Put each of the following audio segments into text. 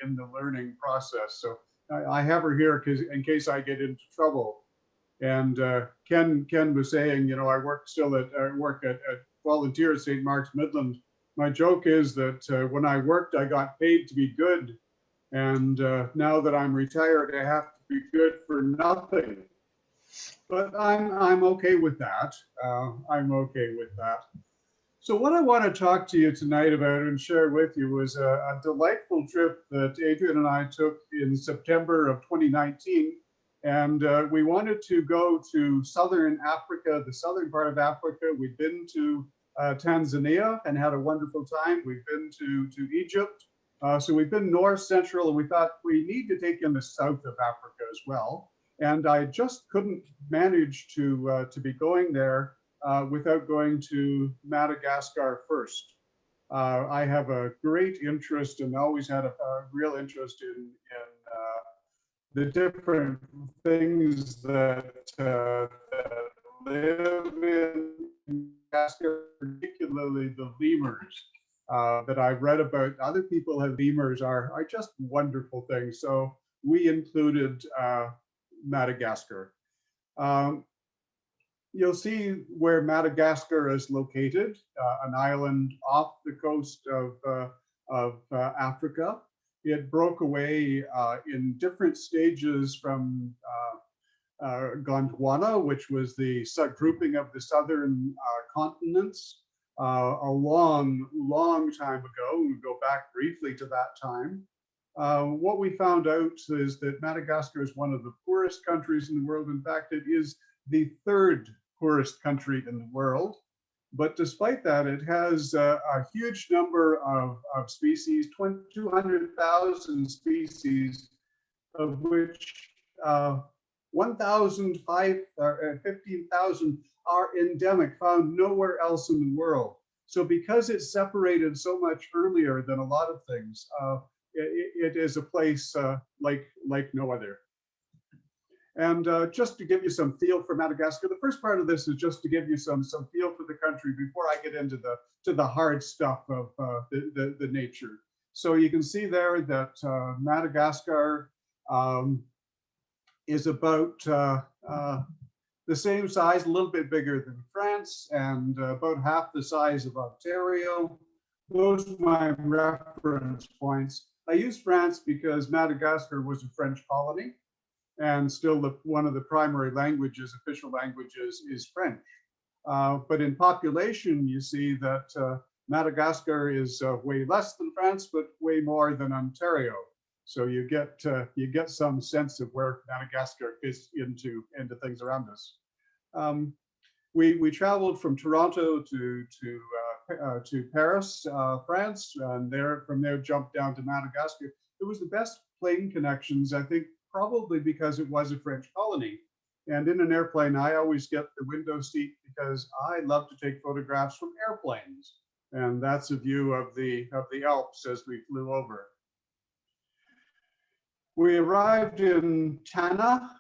in the learning process. So I have her here because in case I get into trouble. And Ken was saying, you know, I work at volunteer at St. Mark's Midland. My joke is that when I worked, I got paid to be good, and now that I'm retired, I have to be good for nothing. But I'm okay with that. I'm okay with that. So what I want to talk to you tonight about and share with you was a delightful trip that Adrian and I took in September of 2019. And we wanted to go to Southern Africa, the southern part of Africa. We've been to Tanzania and had a wonderful time. We've been to Egypt. So we've been north, central, and we thought we need to take in the south of Africa as well. And I just couldn't manage to be going there without going to Madagascar first. I have a great interest and always had a real interest in the different things that live in Madagascar, particularly the lemurs that I've read about. Other people have lemurs are just wonderful things. So we included Madagascar. Um, You'll see where Madagascar is located, an island off the coast of Africa. It broke away in different stages from Gondwana, which was the subgrouping of the southern continents, a long, long time ago. We go back briefly to that time. What we found out is that Madagascar is one of the poorest countries in the world. In fact, it is the third poorest country in the world. But despite that, it has a huge number of species, 200,000 species, of which 15,000 are endemic, found nowhere else in the world. So because it's separated so much earlier than a lot of things, it is a place like no other. And just to give you some feel for Madagascar, the first part of this is just to give you some feel for the country before I get into the hard stuff of the nature. So you can see there that Madagascar is about the same size, a little bit bigger than France, and about half the size of Ontario. Those are my reference points. I use France because Madagascar was a French colony, and still one of the primary languages, official languages, is French. But in population, you see that Madagascar is way less than France, but way more than Ontario. So you get some sense of where Madagascar fits into things around us. We traveled from Toronto to Paris, France, and from there jumped down to Madagascar. It was the best plane connections, I think, probably because it was a French colony. And in an airplane, I always get the window seat because I love to take photographs from airplanes. And that's a view of the Alps as we flew over. We arrived in Tana,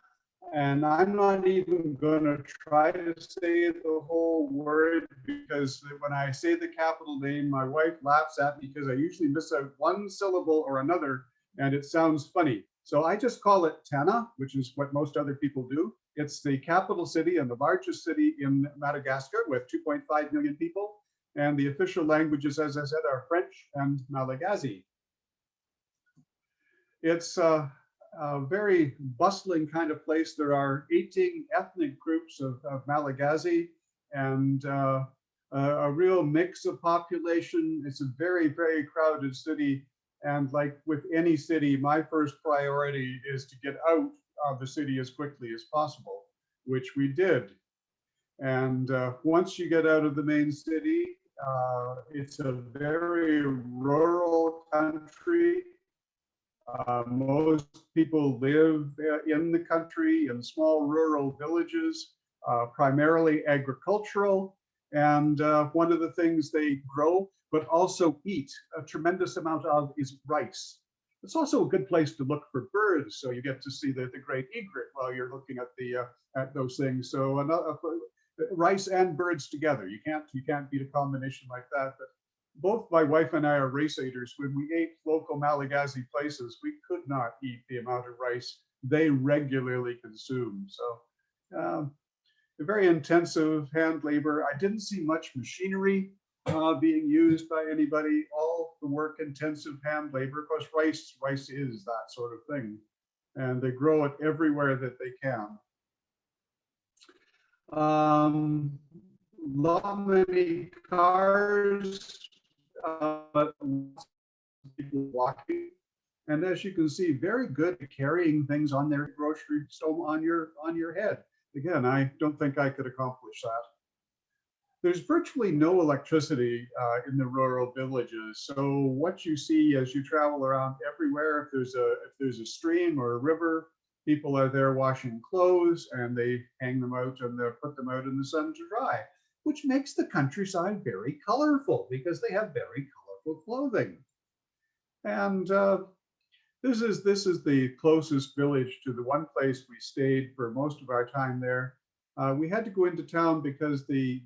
and I'm not even going to try to say the whole word because when I say the capital name, my wife laughs at me because I usually miss out one syllable or another, and it sounds funny. So I just call it Tana, which is what most other people do. It's the capital city and the largest city in Madagascar with 2.5 million people. And the official languages, as I said, are French and Malagasy. It's a very bustling kind of place. There are 18 ethnic groups of Malagasy and a real mix of population. It's a very, very crowded city. And like with any city, my first priority is to get out of the city as quickly as possible, which we did. And once you get out of the main city, it's a very rural country. Most people live in the country in small rural villages, primarily agricultural. And one of the things they grow but also eat a tremendous amount of is rice. It's also a good place to look for birds, so you get to see the great egret while you're looking at those things. So rice and birds together, you can't beat a combination like that. But both my wife and I are rice eaters. When we ate local Malagasy places, we could not eat the amount of rice they regularly consume. So a very intensive hand labor. I didn't see much machinery being used by anybody. All the work intensive hand labor. Of course, rice is that sort of thing, and they grow it everywhere that they can. Not many cars, but people walking. And as you can see, very good at carrying things on their grocery store on your head. Again, I don't think I could accomplish that. There's virtually no electricity in the rural villages. So what you see as you travel around everywhere, if there's a stream or a river, people are there washing clothes and they hang them out and they put them out in the sun to dry, which makes the countryside very colorful because they have very colorful clothing. And this is the closest village to the one place we stayed for most of our time there. We had to go into town because the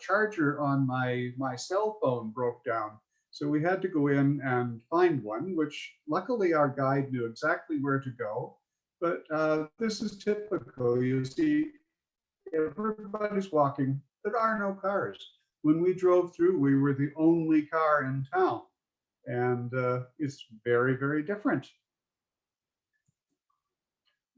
charger on my cell phone broke down. So we had to go in and find one, which luckily our guide knew exactly where to go. But this is typical. You see, everybody's walking. There are no cars. When we drove through, we were the only car in town. And it's very, very different.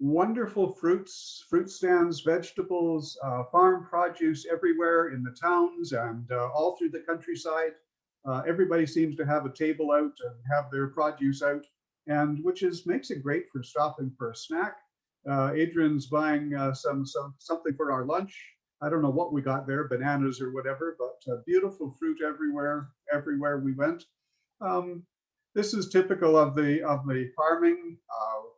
Wonderful fruits, fruit stands, vegetables, farm produce everywhere in the towns and all through the countryside. Everybody seems to have a table out and have their produce out, and which makes it great for stopping for a snack. Adrian's buying something for our lunch. I don't know what we got there, bananas or whatever, but beautiful fruit everywhere we went. This is typical of the farming.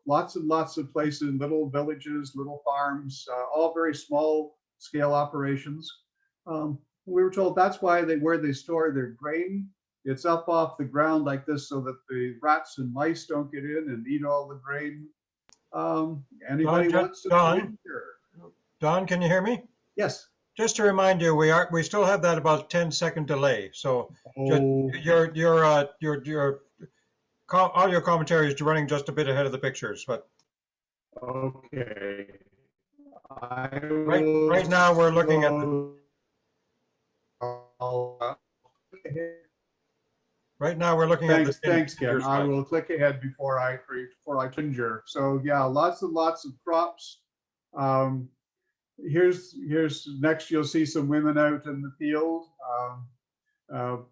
Lots and lots of places, little villages, little farms, all very small scale operations. We were told that's why where they store their grain. It's up off the ground like this so that the rats and mice don't get in and eat all the grain. Anybody wants to Don, Don, can you hear me? Yes. Just to remind you, we still have that about 10-second delay. So your audio commentary is running just a bit ahead of the pictures, but okay. Right now we're looking at the. Right now we're looking at the. Thanks, Ken. I will click ahead before I ginger. So yeah, lots and lots of crops. Here's next. You'll see some women out in the field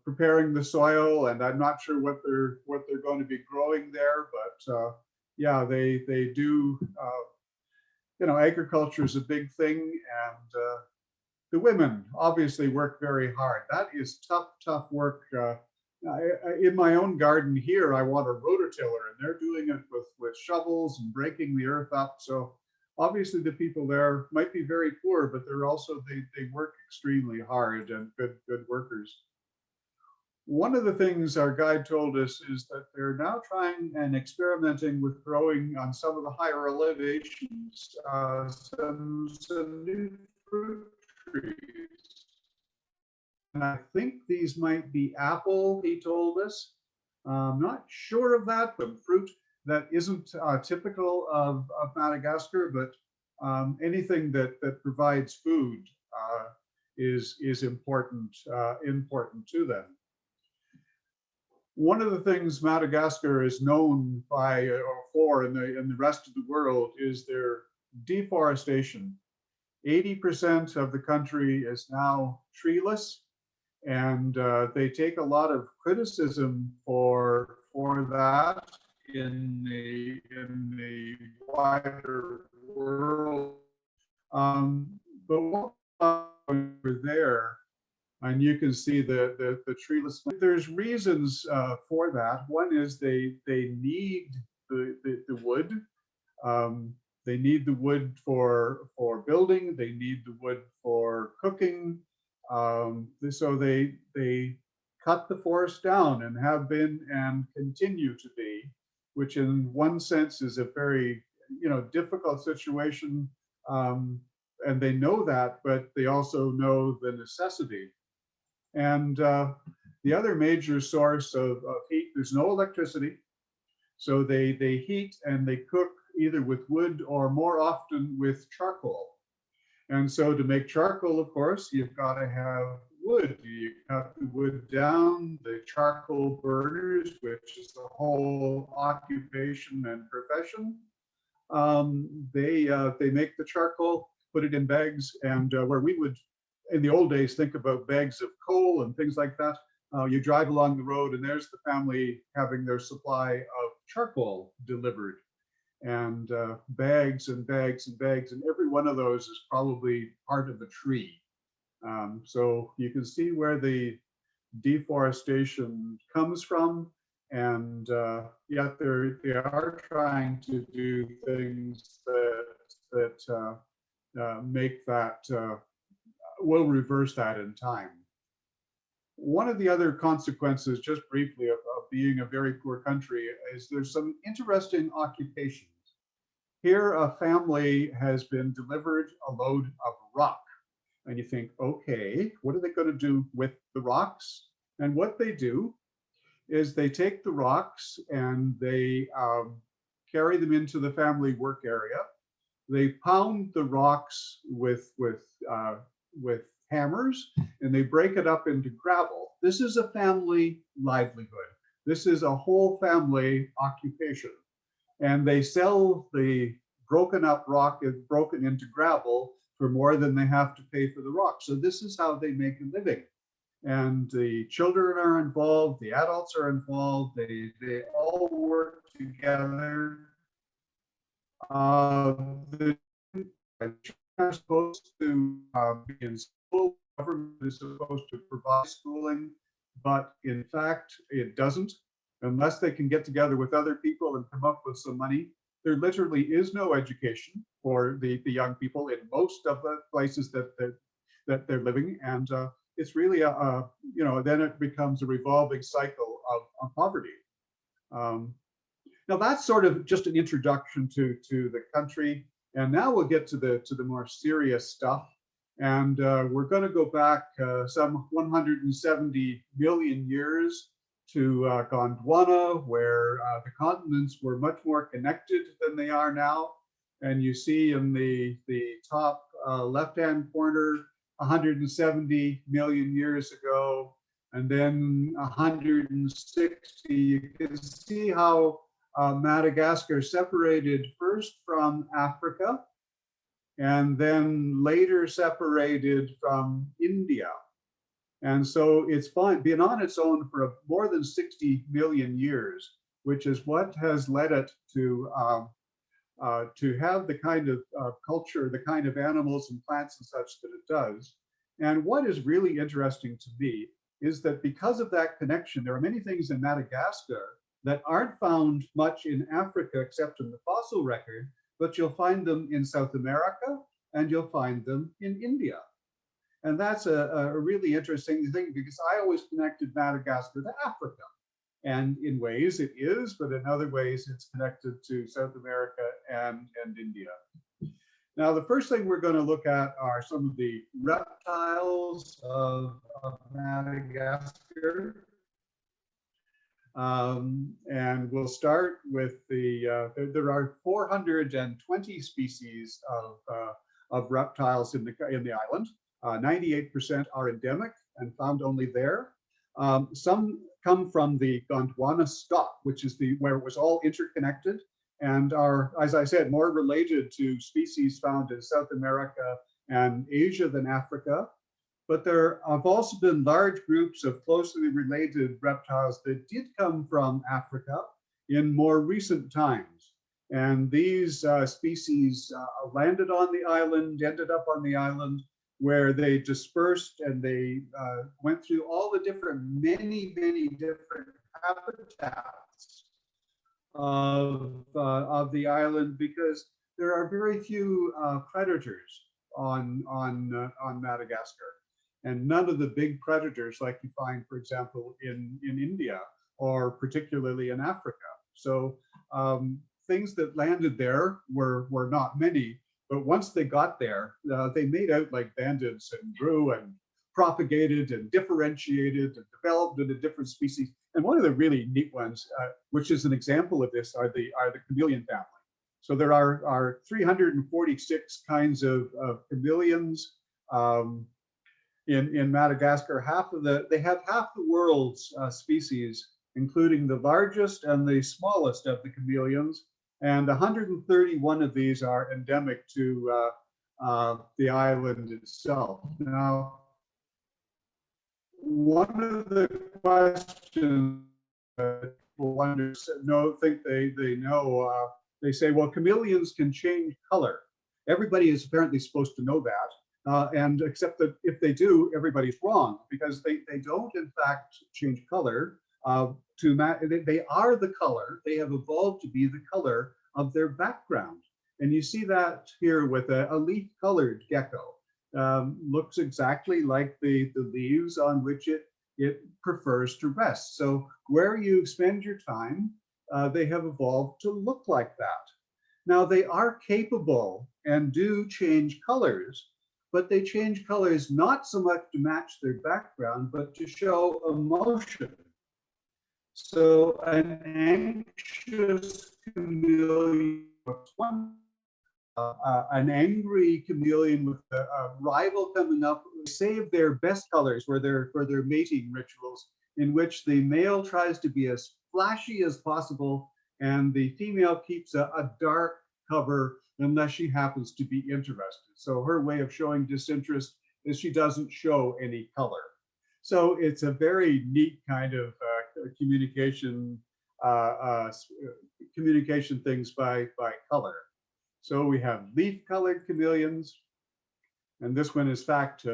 preparing the soil, and I'm not sure what they're going to be growing there, but yeah, they do. Agriculture is a big thing, and the women obviously work very hard. That is tough work. In my own garden here, I want a rototiller, and they're doing it with shovels and breaking the earth up. So obviously the people there might be very poor, but they're also they work extremely hard and good workers. One of the things our guide told us is that they're now trying and experimenting with growing on some of the higher elevations some new fruit trees. And I think these might be apple, he told us. I'm not sure of that, but fruit that isn't typical of Madagascar, but anything that provides food is important to them. One of the things Madagascar is known for in the rest of the world is their deforestation. 80% of the country is now treeless, and they take a lot of criticism for that in the wider world. But over there, and you can see the treeless. There's reasons for that. One is they need the wood. They need the wood for building. They need the wood for cooking. So they cut the forest down and have been and continue to be, which in one sense is a very difficult situation. And they know that, but they also know the necessity. And The other major source of heat, there's no electricity. So they heat and they cook either with wood or more often with charcoal. And so to make charcoal, of course, you've got to have wood. You cut the wood down, the charcoal burners, which is a whole occupation and profession. They make the charcoal, put it in bags, and where we would, in the old days, think about bags of coal and things like that. You drive along the road, and there's the family having their supply of charcoal delivered, and bags and bags and bags, and every one of those is probably part of a tree. So you can see where the deforestation comes from, and yet they are trying to do things that make that will reverse that in time. One of the other consequences, just briefly, of being a very poor country is there's some interesting occupations. Here, a family has been delivered a load of rock. And you think, okay, what are they going to do with the rocks? And what they do is they take the rocks and they carry them into the family work area. They pound the rocks with hammers, and they break it up into gravel. This is a family livelihood. This is a whole family occupation. And they sell the broken up rock, broken into gravel, for more than they have to pay for the rock. So this is how they make a living. And the children are involved, the adults are involved, they all work together. The children are supposed to be in school, the government is supposed to provide schooling, but in fact, it doesn't, unless they can get together with other people and come up with some money. There literally is no education for the young people in most of the places that they're living, and it's really then it becomes a revolving cycle of poverty. Now that's sort of just an introduction to the country, and now we'll get to the more serious stuff, and we're going to go back some 170 million years to Gondwana, where the continents were much more connected than they are now. And you see in the top left-hand corner, 170 million years ago, and then 160. You can see how Madagascar separated first from Africa, and then later separated from India. And so it's been on its own for more than 60 million years, which is what has led it to have the kind of culture, the kind of animals and plants and such that it does. And what is really interesting to me is that because of that connection, there are many things in Madagascar that aren't found much in Africa except in the fossil record, but you'll find them in South America and you'll find them in India. And that's a really interesting thing, because I always connected Madagascar to Africa. And in ways it is, but in other ways it's connected to South America and India. Now, the first thing we're going to look at are some of the reptiles of Madagascar. And we'll start with there are 420 species of reptiles in the island. 98% are endemic and found only there. Some come from the Gondwana stock, which is where it was all interconnected and are, as I said, more related to species found in South America and Asia than Africa. But there have also been large groups of closely related reptiles that did come from Africa in more recent times. And these species landed on the island, ended up on the island, where they dispersed, and they went through all the many different habitats of the island, because there are very few predators on Madagascar, and none of the big predators like you find, for example, in India or particularly in Africa. So things that landed there were not many. But once they got there, they made out like bandits and grew and propagated and differentiated and developed into different species. And one of the really neat ones, which is an example of this, are the chameleon family. So there are 346 kinds of chameleons in Madagascar. They have half the world's species, including the largest and the smallest of the chameleons. And 131 of these are endemic to the island itself. Now, one of the questions people think they know, they say, well, chameleons can change color. Everybody is apparently supposed to know that, and except that if they do, everybody's wrong, because they don't in fact change color. They are the color. They have evolved to be the color of their background. And you see that here with a leaf-colored gecko. Looks exactly like the leaves on which it prefers to rest. So where you spend your time, they have evolved to look like that. Now they are capable and do change colors, but they change colors not so much to match their background, but to show emotion. So an anxious chameleon, an angry chameleon with a rival coming up, save their best colors for their mating rituals, in which the male tries to be as flashy as possible, and the female keeps a dark cover unless she happens to be interested. So her way of showing disinterest is she doesn't show any color. So it's a very neat kind of communication things by color. So we have leaf-colored chameleons, and this one, in fact,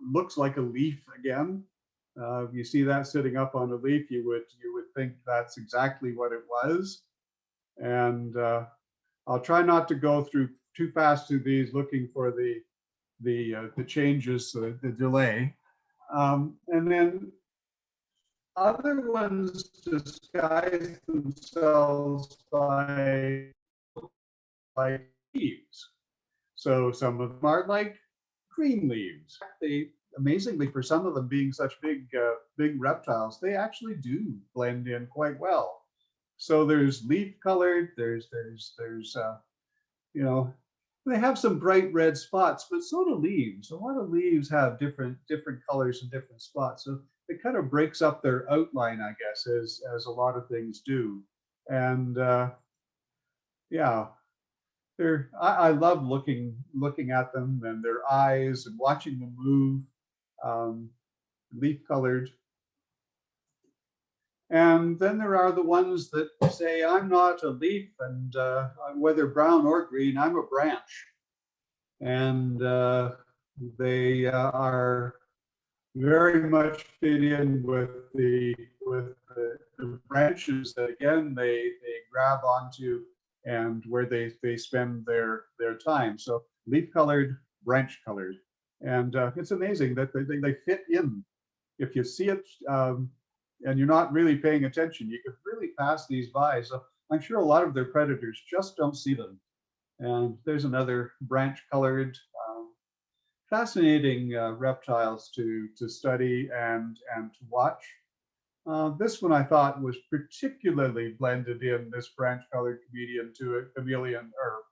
looks like a leaf again. If you see that sitting up on a leaf, you would think that's exactly what it was. And I'll try not to go through too fast through these, looking for the changes, the delay, and then other ones disguise themselves by leaves. So some of them are like green leaves. Amazingly, for some of them being such big reptiles, they actually do blend in quite well. So there's leaf colored, there's they have some bright red spots, but so do leaves. A lot of leaves have different colors and different spots. So it kind of breaks up their outline, I guess, as a lot of things do. And yeah, I love looking at them and their eyes and watching them move. Leaf colored. And then there are the ones that say, I'm not a leaf, and whether brown or green, I'm a branch. And they are very much fit in with the branches that, again, they grab onto, and where they spend their time. So leaf colored, branch colored. And it's amazing that they fit in. If you see it and you're not really paying attention, you could really pass these by. So I'm sure a lot of their predators just don't see them. And there's another branch colored, fascinating reptiles to study and to watch. This one I thought was particularly blended in, this branch colored chameleon, or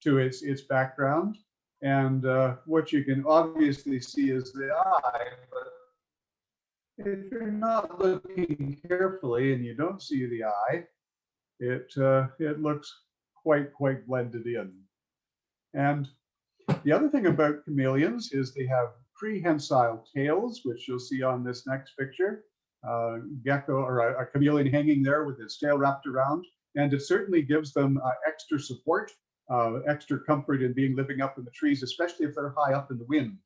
to its background. And what you can obviously see is the eye, but if you're not looking carefully and you don't see the eye, it looks quite blended in. And the other thing about chameleons is they have prehensile tails, which you'll see on this next picture. Gecko, or a chameleon hanging there with its tail wrapped around, and it certainly gives them extra support, extra comfort in living up in the trees, especially if they're high up in the wind.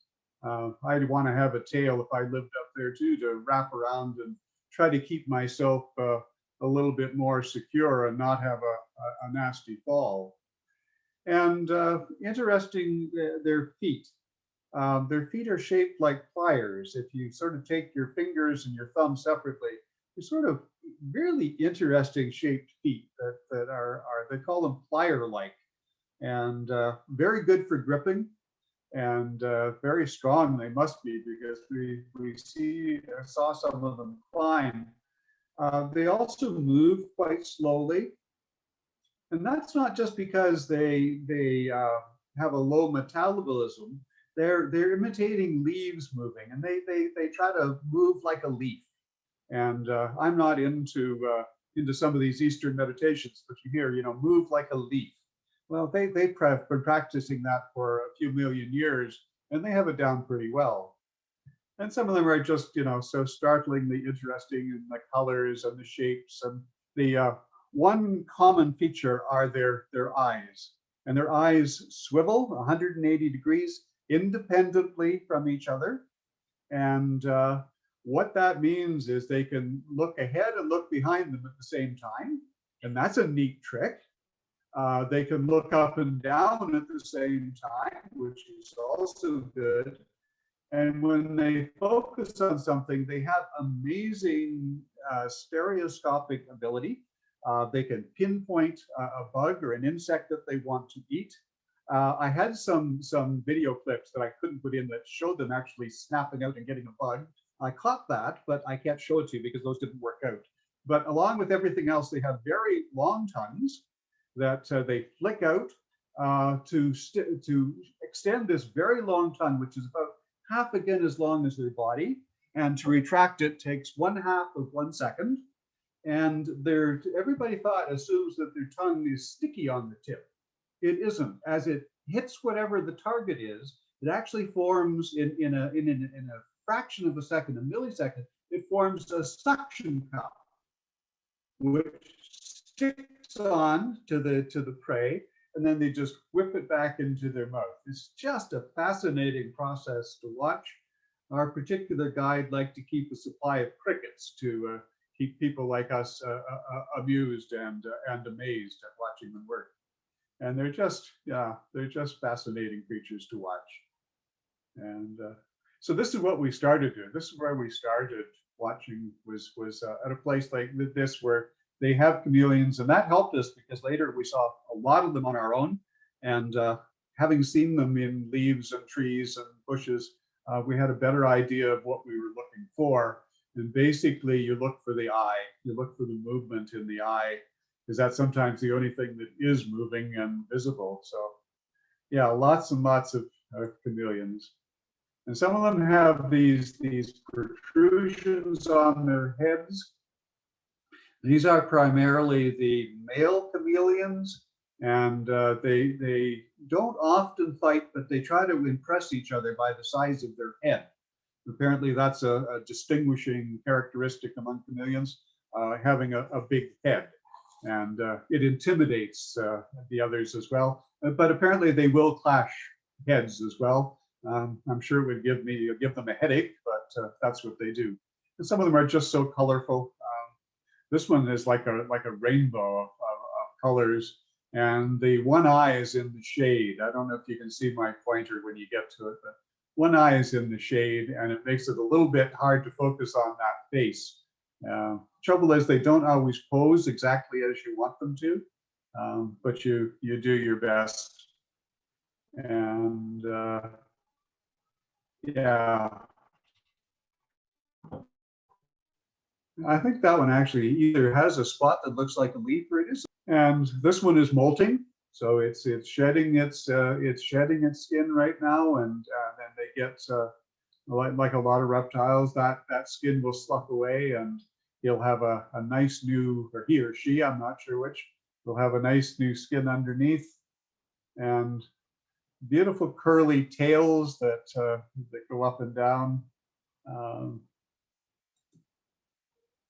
I'd want to have a tail if I lived up there too, to wrap around and try to keep myself a little bit more secure and not have a nasty fall. And interesting, their feet. Their feet are shaped like pliers. If you sort of take your fingers and your thumb separately, they're sort of really interesting shaped feet that are they call them plier-like, and very good for gripping. and very strong they must be, because we saw some of them climb. They also move quite slowly, and that's not just because they have a low metabolism. They're imitating leaves moving, and they try to move like a leaf. And I'm not into some of these Eastern meditations, but you hear, move like a leaf. Well, they've been practicing that for a few million years, and they have it down pretty well. And some of them are just, so startlingly interesting in the colors and the shapes. And the one common feature are their eyes. And their eyes swivel 180 degrees independently from each other. And what that means is they can look ahead and look behind them at the same time. And that's a neat trick. They can look up and down at the same time, which is also good. And when they focus on something, they have amazing stereoscopic ability. They can pinpoint a bug or an insect that they want to eat. I had some video clips that I couldn't put in that showed them actually snapping out and getting a bug. I caught that, but I can't show it to you because those didn't work out. But along with everything else, they have very long tongues that they flick out to extend this very long tongue, which is about half again as long as their body, and to retract it takes 1/2 of 1 second. And everybody assumes that their tongue is sticky on the tip. It isn't. As it hits whatever the target is, it actually forms in a fraction of a second, a millisecond, it forms a suction cup, which sticks on to the prey, and then they just whip it back into their mouth. It's just a fascinating process to watch. Our particular guide liked to keep a supply of crickets to keep people like us amused and amazed at watching them work. And they're just fascinating creatures to watch. And so this is what we started doing. This is where we started watching, was at a place like this where they have chameleons, and that helped us because later we saw a lot of them on our own, and having seen them in leaves and trees and bushes, we had a better idea of what we were looking for. And basically, you look for the eye, you look for the movement in the eye, because that's sometimes the only thing that is moving and visible. So, yeah, lots and lots of chameleons. And some of them have these protrusions on their heads. These are primarily the male chameleons, and they don't often fight, but they try to impress each other by the size of their head. Apparently, that's a distinguishing characteristic among chameleons, having a big head, and it intimidates the others as well. But apparently, they will clash heads as well. I'm sure it would give them a headache, but that's what they do. And some of them are just so colorful. This one is like a rainbow of colors, and the one eye is in the shade. I don't know if you can see my pointer when you get to it, but one eye is in the shade, and it makes it a little bit hard to focus on that face. Trouble is, they don't always pose exactly as you want them to, but you do your best. And yeah. I think that one actually either has a spot that looks like a leaf or it isn't. And this one is molting, so it's shedding its skin right now, and then they get like a lot of reptiles, that skin will slough away, and he'll have a nice new, or he or she, I'm not sure which, will have a nice new skin underneath, and beautiful curly tails that go up and down.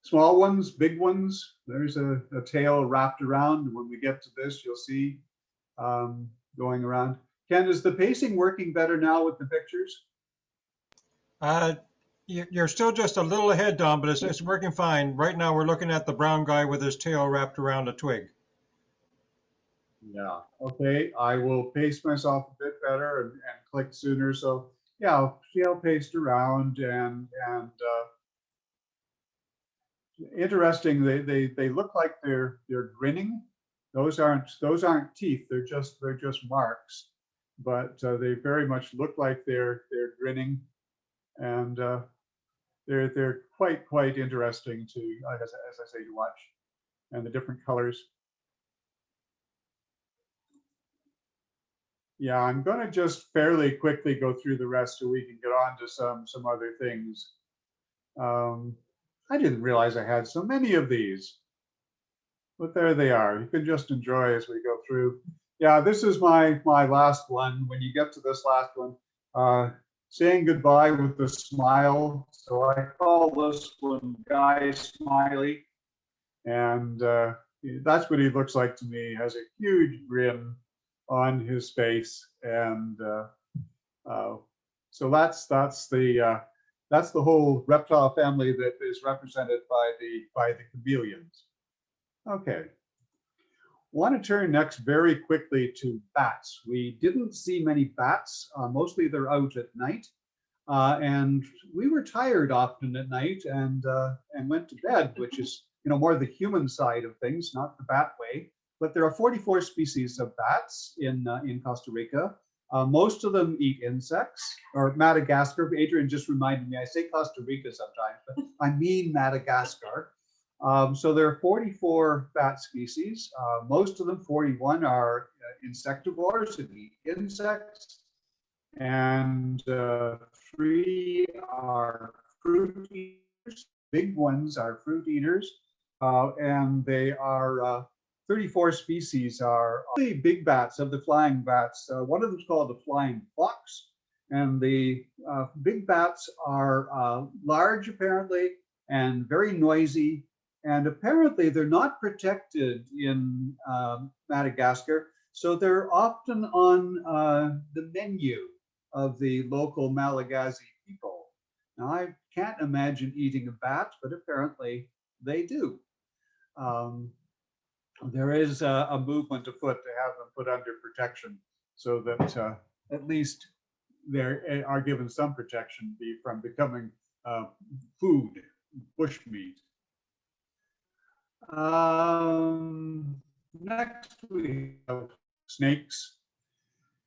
Small ones, big ones. There's a tail wrapped around. When we get to this, you'll see going around. Ken, is the pacing working better now with the pictures? You're still just a little ahead, Don, but it's working fine. Right now, we're looking at the brown guy with his tail wrapped around a twig. Yeah. Okay. I will pace myself a bit better and click sooner. So yeah, I'll pace around and interesting. They look like they're grinning. Those aren't teeth. They're just marks. but they very much look like they're grinning, and they're quite interesting to, as I say, to watch, and the different colors. Yeah, I'm going to just fairly quickly go through the rest so we can get on to some other things. I didn't realize I had so many of these, but there they are. You can just enjoy as we go through. Yeah, this is my last one. When you get to this last one, saying goodbye with a smile. So I call this one Guy Smiley, and that's what he looks like to me. He has a huge grin on his face, and so that's the whole reptile family that is represented by the chameleons. Okay. Want to turn next very quickly to bats. We didn't see many bats. Mostly they're out at night, and we were tired often at night and went to bed, which is more the human side of things, not the bat way. But there are 44 species of bats in Costa Rica. Most of them eat insects, or Madagascar. Adrian just reminded me, I say Costa Rica sometimes, but I mean Madagascar. So there are 44 bat species. Most of them, 41, are insectivores that eat insects, and 3 are fruit eaters. Big ones are fruit eaters, and they are 34 species are the big bats of the flying bats. One of them is called the flying fox, and the big bats are large apparently and very noisy. And apparently they're not protected in Madagascar, so they're often on the menu of the local Malagasy people. Now, I can't imagine eating a bat, but apparently they do. There is a movement afoot to have them put under protection so that at least they are given some protection from becoming food, bushmeat. Next we have snakes,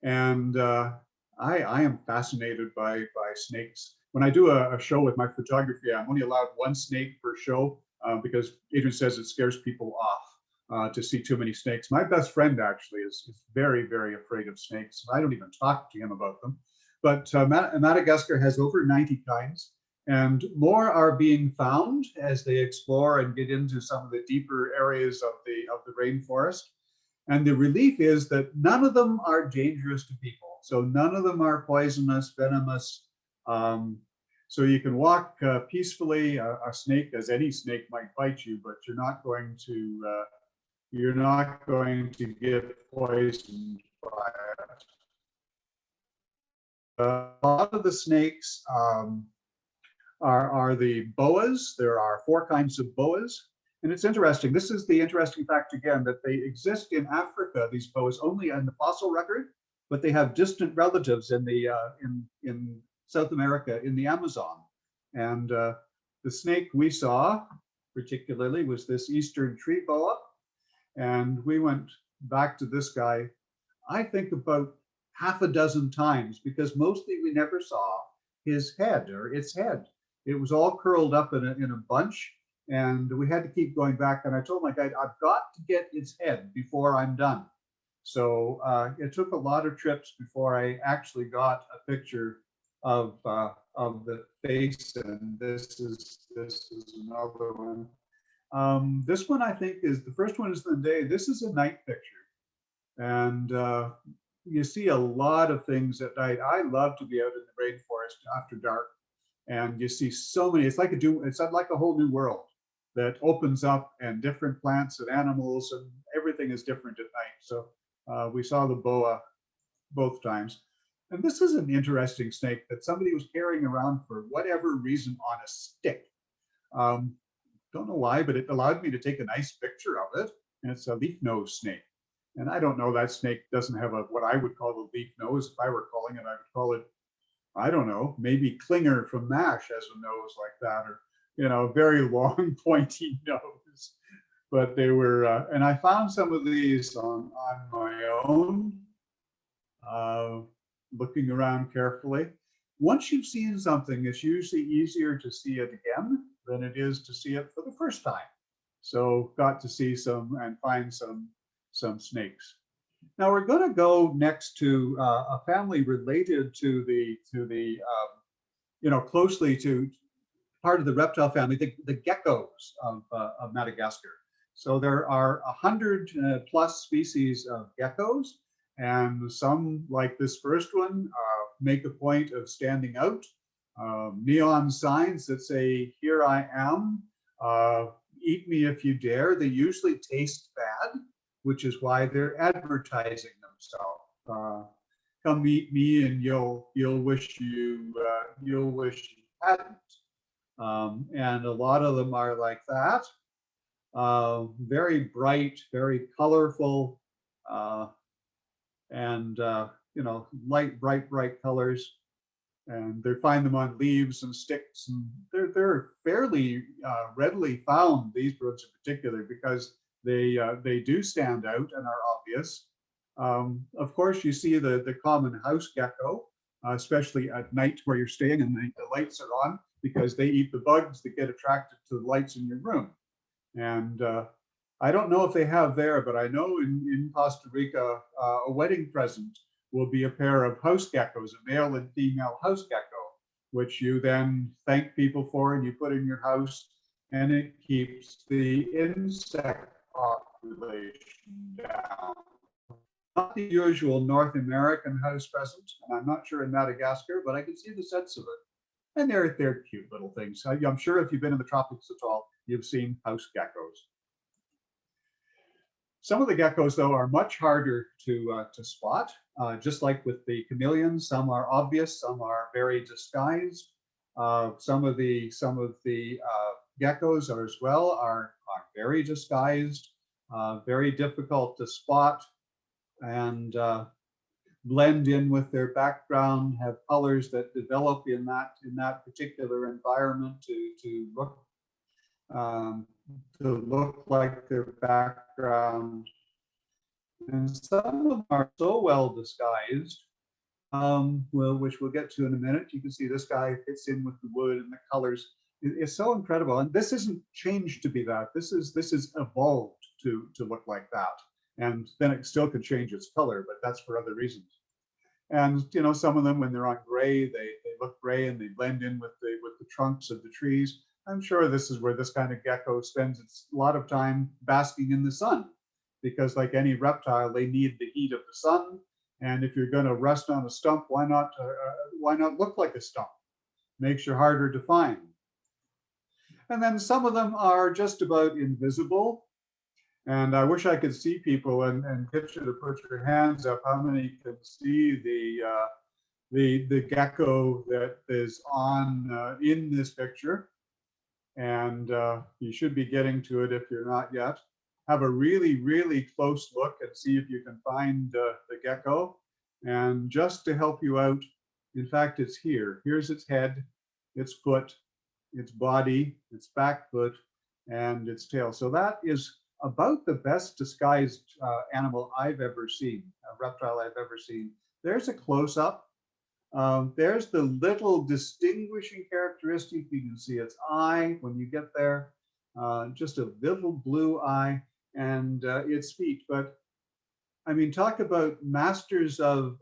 and I am fascinated by snakes. When I do a show with my photography, I'm only allowed 1 snake per show because Adrian says it scares people off to see too many snakes. My best friend actually is very afraid of snakes. I don't even talk to him about them. But Madagascar has over 90 kinds. And more are being found as they explore and get into some of the deeper areas of the rainforest. And the relief is that none of them are dangerous to people. So none of them are poisonous, venomous. So you can walk peacefully. A snake, as any snake, might bite you, but you're not going to get poisoned by it. A lot of the snakes are the boas. There are 4 kinds of boas. And it's interesting. This is the interesting fact again, that they exist in Africa, these boas, only in the fossil record, but they have distant relatives in the in South America, in the Amazon. And the snake we saw particularly was this eastern tree boa. And we went back to this guy, I think about half a dozen times, because mostly we never saw his head or its head. It was all curled up in a bunch, and we had to keep going back. And I told my guide, I've got to get its head before I'm done. So it took a lot of trips before I actually got a picture of the face. And this is another one. This one I think is the first one is the day. This is a night picture, and you see a lot of things at night. I love to be out in the rainforest after dark, and you see so many. It's like a whole new world that opens up, and different plants and animals and everything is different at night. So we saw the boa both times. And this is an interesting snake that somebody was carrying around for whatever reason on a stick. Don't know why, but it allowed me to take a nice picture of it. And it's a leaf nose snake. And I don't know, that snake doesn't have what I would call a leaf nose. If I were calling it, I would call it, I don't know, maybe Klinger from MASH has a nose like that, or, a very long pointy nose. But they were, and I found some of these on my own. looking around carefully. Once you've seen something, it's usually easier to see it again than it is to see it for the first time. So got to see some and find some snakes. Now we're going to go next to a family related to the closely to part of the reptile family, the geckos of Madagascar. So there are 100 plus species of geckos, and some, like this first one, make a point of standing out. Neon signs that say, "Here I am, eat me if you dare." They usually taste bad, which is why they're advertising themselves. Come eat me, and you'll wish you hadn't. And a lot of them are like that. Very bright, very colorful, and light, bright colors. And they find them on leaves and sticks, and they're fairly readily found, these birds in particular, because they do stand out and are obvious. Of course, you see the common house gecko, especially at night where you're staying and the lights are on, because they eat the bugs that get attracted to the lights in your room. And I don't know if they have there, but I know in Costa Rica, a wedding present will be a pair of house geckos, a male and female house gecko, which you then thank people for and you put in your house, and it keeps the insect population down. Not the usual North American house pheasant, and I'm not sure in Madagascar, but I can see the sense of it. And they're cute little things. I'm sure if you've been in the tropics at all, you've seen house geckos. Some of the geckos, though, are much harder to spot. Just like with the chameleons, some are obvious, some are very disguised. Some of the geckos are as well are very disguised, very difficult to spot, and blend in with their background, have colors that develop in that particular environment to look like their background. And some of them are so well disguised, which we'll get to in a minute. You can see this guy fits in with the wood and the colors. It's so incredible. And this isn't changed to be that. This is evolved to look like that. And then it still could change its color, but that's for other reasons. And some of them, when they're on gray, they look gray and they blend in with the trunks of the trees. I'm sure this is where this kind of gecko spends a lot of time basking in the sun, because like any reptile, they need the heat of the sun. And if you're going to rest on a stump, why not look like a stump? Makes you harder to find. And then some of them are just about invisible. And I wish I could see people and get you to put your hands up. How many can see the gecko that is on in this picture? And you should be getting to it if you're not yet. Have a really, really close look and see if you can find the gecko. And just to help you out, in fact, it's here. Here's its head, its foot, its body, its back foot, and its tail. So that is about the best disguised animal I've ever seen, a reptile I've ever seen. There's a close-up. There's the little distinguishing characteristic. You can see its eye when you get there, just a little blue eye, and its feet. But I mean, talk about masters of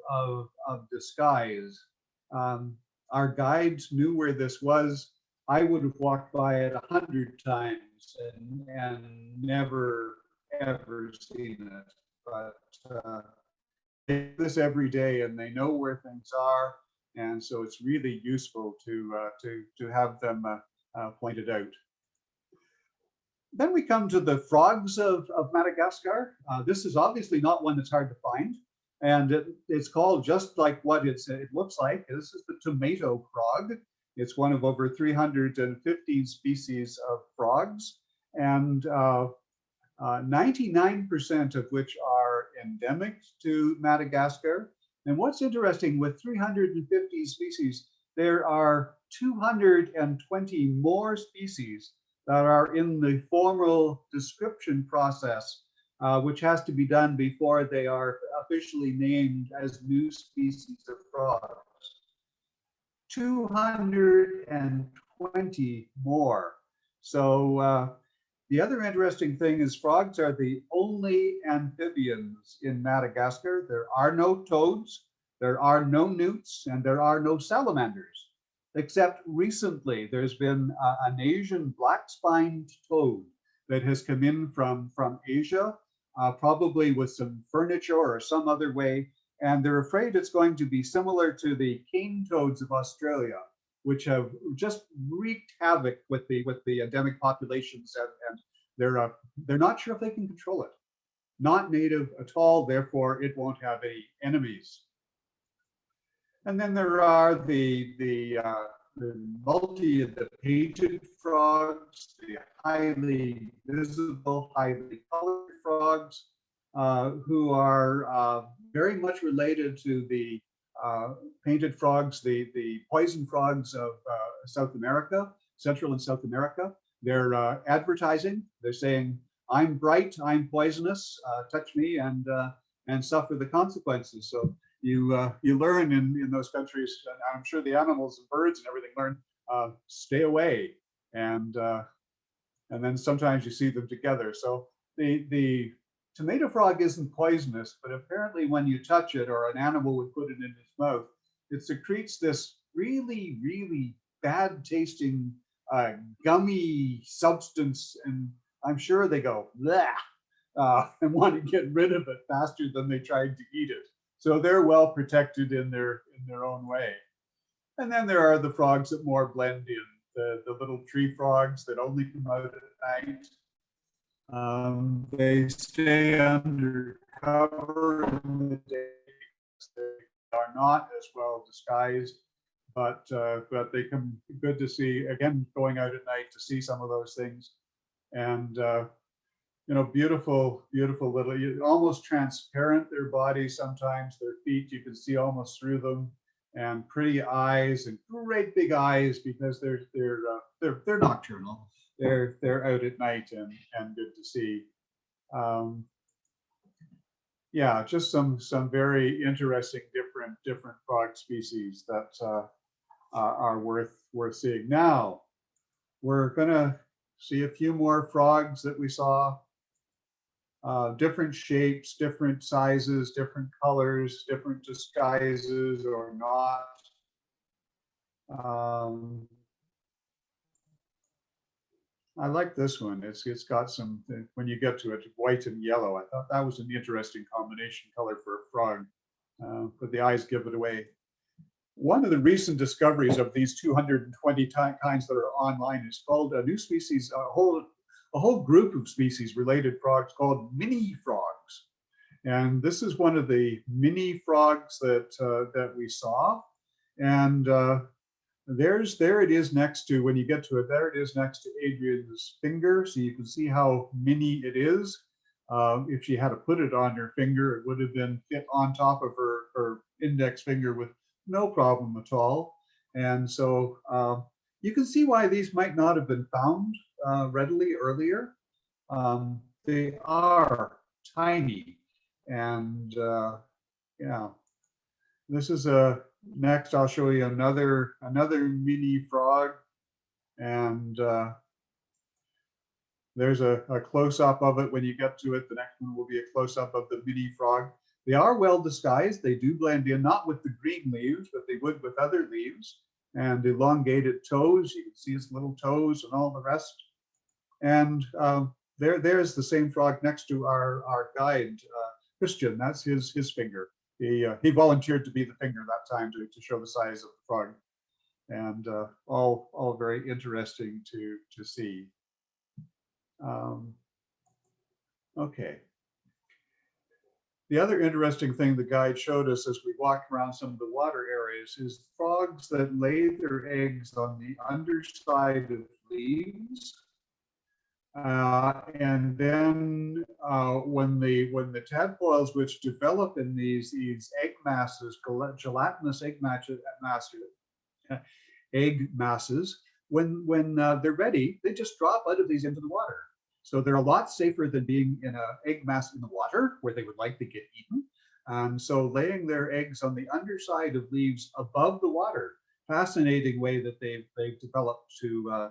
disguise. Our guides knew where this was. I would have walked by it 100 times and never ever seen it. But they do this every day, and they know where things are, and so it's really useful to have them pointed out. Then we come to the frogs of Madagascar. This is obviously not one that's hard to find, and it's called just like what it looks like. This is the tomato frog. It's one of over 350 species of frogs, and 99% of which are endemic to Madagascar. And what's interesting, with 350 species, there are 220 more species that are in the formal description process which has to be done before they are officially named as new species of frogs. 220 more. So the other interesting thing is frogs are the only amphibians in Madagascar. There are no toads, there are no newts, and there are no salamanders. Except recently, there's been an Asian black-spined toad that has come in from Asia, probably with some furniture or some other way, and they're afraid it's going to be similar to the cane toads of Australia, which have just wreaked havoc with the endemic populations, and they're not sure if they can control it. Not native at all, therefore it won't have any enemies. And then there are the painted frogs, the highly visible, highly colored frogs, who are very much related to the painted frogs, the poison frogs of South America, Central and South America. They're advertising. They're saying, "I'm bright, I'm poisonous, touch me and suffer the consequences." So you learn in those countries, and I'm sure the animals and birds and everything learn, stay away, and then sometimes you see them together. So the tomato frog isn't poisonous, but apparently when you touch it or an animal would put it in its mouth, it secretes this really, really bad tasting gummy substance, and I'm sure they go bleh, and want to get rid of it faster than they tried to eat it. So they're well protected in their own way. And then there are the frogs that more blend in, the little tree frogs that only come out at night. They stay under cover in the day. They are not as well disguised, but they come good to see, again, going out at night to see some of those things. And beautiful, beautiful little, almost transparent, their bodies sometimes, their feet, you can see almost through them, and pretty eyes and great big eyes because they're nocturnal. They're out at night and good to see. Yeah, just some very interesting different frog species that are worth seeing. Now we're gonna see a few more frogs that we saw. Different shapes, different sizes, different colors, different disguises or not. I like this one. It's got some, when you get to it, white and yellow. I thought that was an interesting combination color for a frog, but the eyes give it away. One of the recent discoveries of these 220 kinds that are online is called a new species, a whole group of species related frogs called mini frogs. And this is one of the mini frogs that we saw. And there it is next to, when you get to it, there it is next to Adrian's finger. So you can see how mini it is. If she had to put it on her finger, it would have been fit on top of her index finger with no problem at all. And so you can see why these might not have been found readily earlier. They are tiny, and yeah, this is next I'll show you another mini frog, and there's a close-up of it when you get to it. The next one will be a close-up of the mini frog. They are well disguised. They do blend in, not with the green leaves, but they would with other leaves, and elongated toes. You can see its little toes and all the rest. And there's the same frog next to our guide, Christian. That's his finger. He volunteered to be the finger that time to show the size of the frog, and all very interesting to see. Okay. The other interesting thing the guide showed us as we walked around some of the water areas is frogs that lay their eggs on the underside of leaves. And then when the tadpoles, which develop in these egg masses, gelatinous egg masses, when they're ready, they just drop out of these into the water. So they're a lot safer than being in an egg mass in the water where they would likely get eaten. And so laying their eggs on the underside of leaves above the water, fascinating way that they've developed to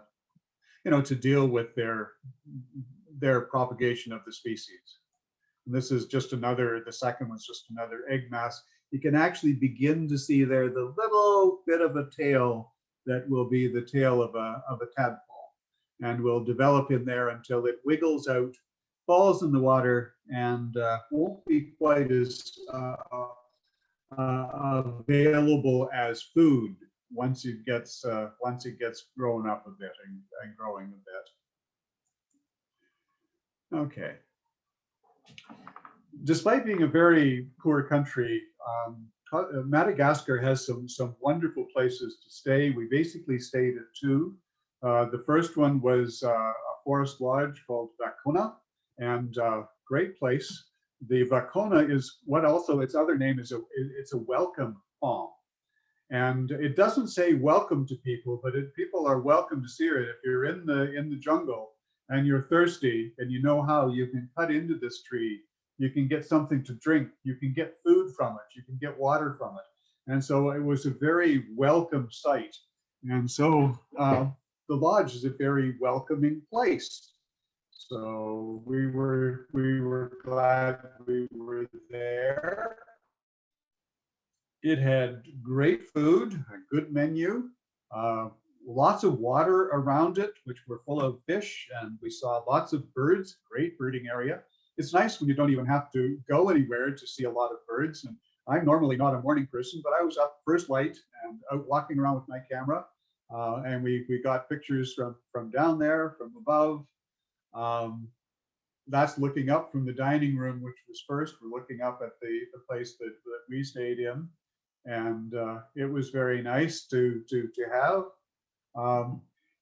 to deal with their propagation of the species. And this is just another, the second one's just another egg mass. You can actually begin to see there the little bit of a tail that will be the tail of a tadpole, and will develop in there until it wiggles out, falls in the water, and won't be quite as available as food once it gets grown up a bit and growing a bit. Okay. Despite being a very poor country, Madagascar has some wonderful places to stay. We basically stayed at two. The first one was a forest lodge called Vacona, and great place. The Vacona is what also its other name is it's a welcome palm. And it doesn't say welcome to people, but people are welcome to see it. If you're in the jungle and you're thirsty and you know how, you can cut into this tree. You can get something to drink. You can get food from it. You can get water from it. And so it was a very welcome site. And so the lodge is a very welcoming place. So we were glad we were there. It had great food, a good menu, lots of water around it, which were full of fish, and we saw lots of birds, great birding area. It's nice when you don't even have to go anywhere to see a lot of birds. And I'm normally not a morning person, but I was up first light and out walking around with my camera. And we got pictures from down there, from above. That's looking up from the dining room, which was first. We're looking up at the place that we stayed in. And it was very nice to have.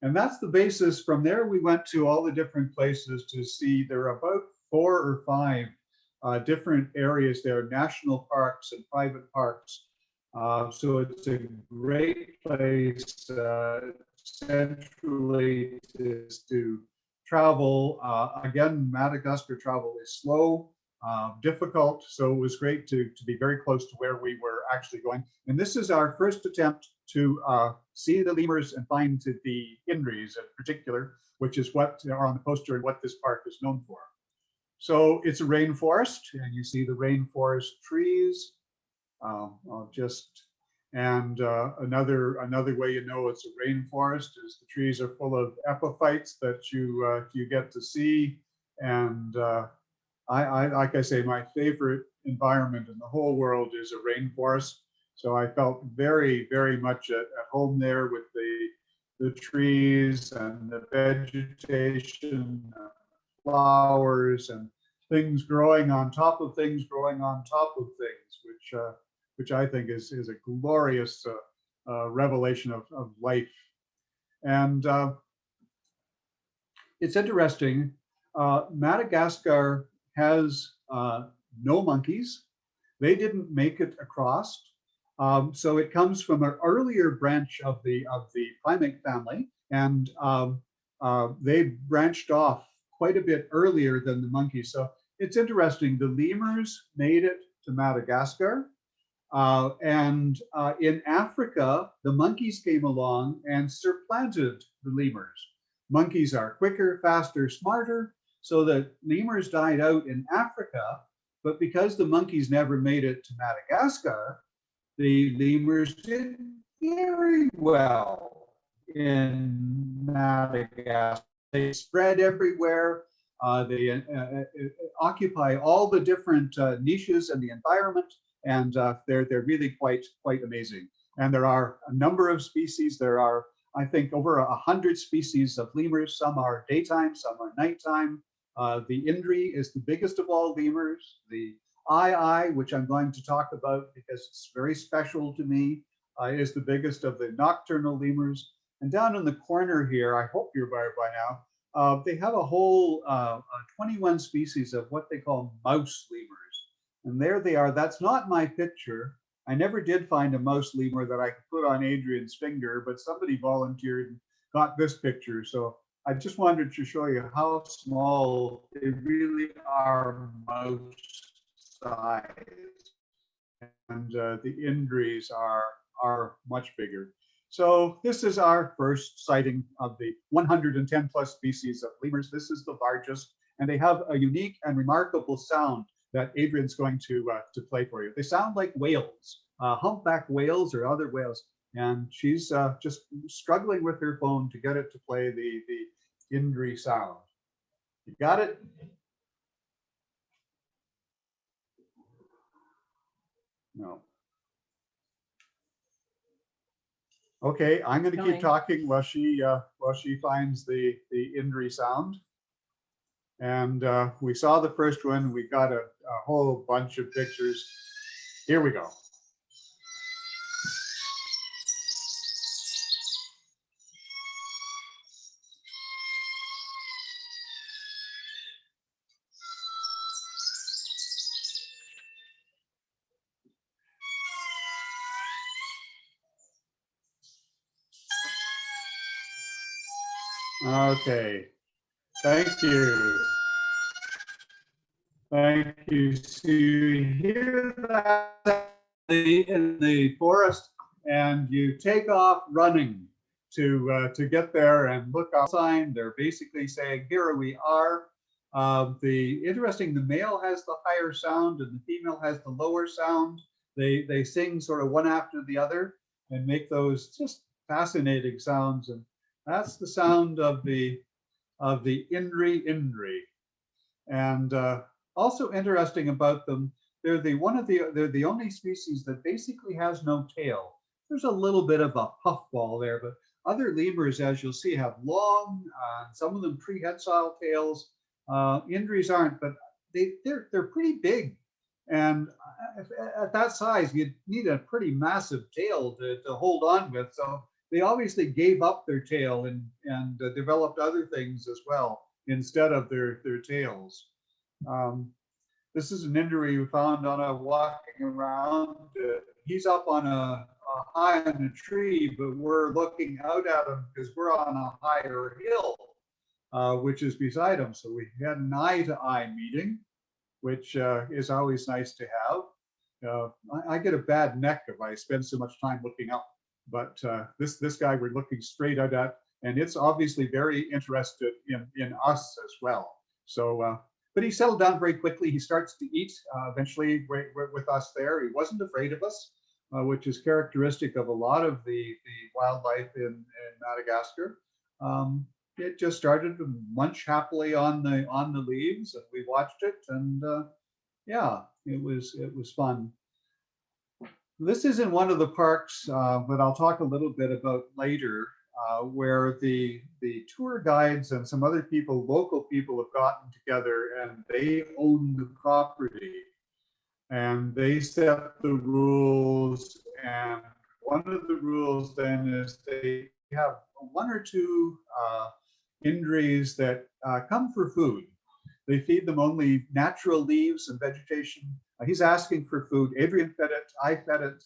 And that's the basis. From there, we went to all the different places to see. There are about 4 or 5 different areas there, national parks and private parks. So it's a great place centrally to travel. Again, Madagascar travel is slow, difficult, so it was great to be very close to where we were actually going. And this is our first attempt to see the lemurs and find the indris in particular, which is what are on the poster and what this park is known for. So it's a rainforest, and you see the rainforest trees. Another way you know it's a rainforest is the trees are full of epiphytes that you get to see. And I like I say, my favorite environment in the whole world is a rainforest. So I felt very, very much at home there with the trees and the vegetation, flowers, and things growing on top of things, which I think is a glorious revelation of life. And it's interesting. Madagascar has no monkeys. They didn't make it across. So it comes from an earlier branch of the primate family, and they branched off quite a bit earlier than the monkeys. So it's interesting. The lemurs made it to Madagascar, and in Africa, the monkeys came along and supplanted the lemurs. Monkeys are quicker, faster, smarter, so the lemurs died out in Africa. But because the monkeys never made it to Madagascar, the lemurs did very well in Madagascar. They spread everywhere. They occupy all the different niches in the environment, and they're really quite amazing. And there are a number of species. There are, I think, over 100 species of lemurs. Some are daytime, some are nighttime. The Indri is the biggest of all lemurs. The I, which I'm going to talk about because it's very special to me, is the biggest of the nocturnal lemurs. And down in the corner here, I hope you're by now, they have a whole 21 species of what they call mouse lemurs. And there they are. That's not my picture. I never did find a mouse lemur that I could put on Adrian's finger, but somebody volunteered and got this picture. So I just wanted to show you how small they really are mouse size. And the Indries are much bigger. So this is our first sighting of the 110 plus species of lemurs. This is the largest, and they have a unique and remarkable sound that Adrian's going to play for you. They sound like whales, humpback whales or other whales. And she's just struggling with her phone to get it to play the Indri sound. You got it? No. Okay, I'm going to keep talking while she finds the Indri sound. And we saw the first one. We got a whole bunch of pictures. Here we go. Okay, thank you. Thank you. So you hear that in the forest, and you take off running to get there and look outside. They're basically saying, "Here we are." The male has the higher sound, and the female has the lower sound. They sing sort of one after the other and make those just fascinating sounds, and that's the sound of the Indri Indri. And also interesting about them, they're the only species that basically has no tail. There's a little bit of a puffball there, but other lemurs, as you'll see, have long, some of them prehensile tails. Indris aren't, but they're pretty big. And at that size, you'd need a pretty massive tail to hold on with. So they obviously gave up their tail and developed other things as well instead of their tails. This is an Indri we found on a walking around. He's up on a high on a tree, but we're looking out at him because we're on a higher hill, which is beside him. So we had an eye-to-eye meeting, which is always nice to have. I get a bad neck if I spend so much time looking up, but this guy we're looking straight out at, and it's obviously very interested in us as well. So, but he settled down very quickly. He starts to eat eventually with us there. He wasn't afraid of us, which is characteristic of a lot of the wildlife in Madagascar. It just started to munch happily on the leaves, and we watched it, and yeah, it was fun. This is in one of the parks that I'll talk a little bit about later, where the tour guides and some other people, local people, have gotten together and they own the property and they set the rules. And one of the rules then is they have one or two Indris that come for food. They feed them only natural leaves and vegetation. He's asking for food. Adrian fed it. I fed it.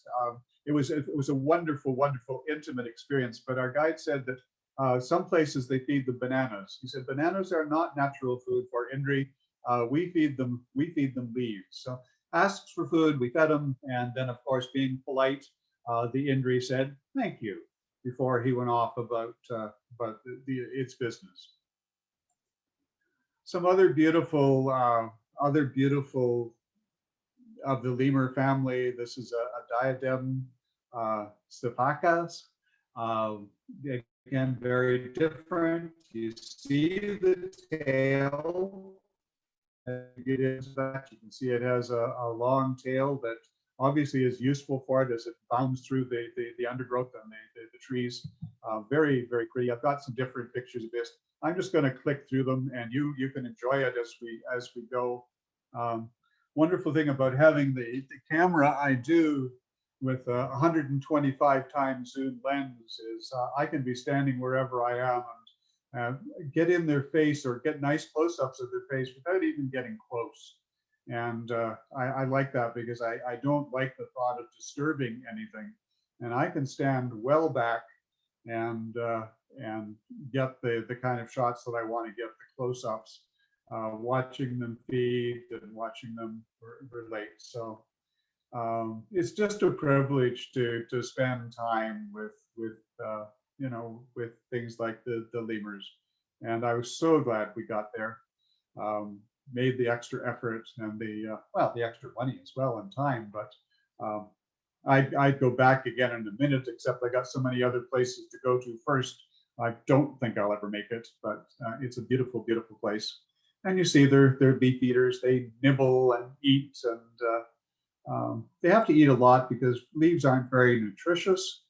It was a wonderful, wonderful, intimate experience. But our guide said that some places they feed them bananas. He said bananas are not natural food for Indri. We feed them leaves. So asks for food. We fed him, and then of course, being polite, the Indri said thank you before he went off about its business. Some other beautiful of the lemur family. This is a diadem Stephakas. Again, very different. You see the tail. Get into that, you can see it has a long tail that obviously is useful for it as it bounds through the undergrowth and the trees. Very, very pretty. I've got some different pictures of this. I'm just going to click through them, and you can enjoy it as we go. Wonderful thing about having the camera I do with a 125 times zoom lens is I can be standing wherever I am and get in their face or get nice close-ups of their face without even getting close. And I like that because I don't like the thought of disturbing anything. And I can stand well back and get the kind of shots that I want to get, the close-ups, watching them feed and watching them relate. So it's just a privilege to spend time with with things like the lemurs. And I was so glad we got there. Made the extra effort and the extra money as well and time, but um, I'd go back again in a minute, except I got so many other places to go to first. I don't think I'll ever make it, but it's a beautiful, beautiful place. And you see they're beef eaters. They nibble and eat, and they have to eat a lot because leaves aren't very nutritious.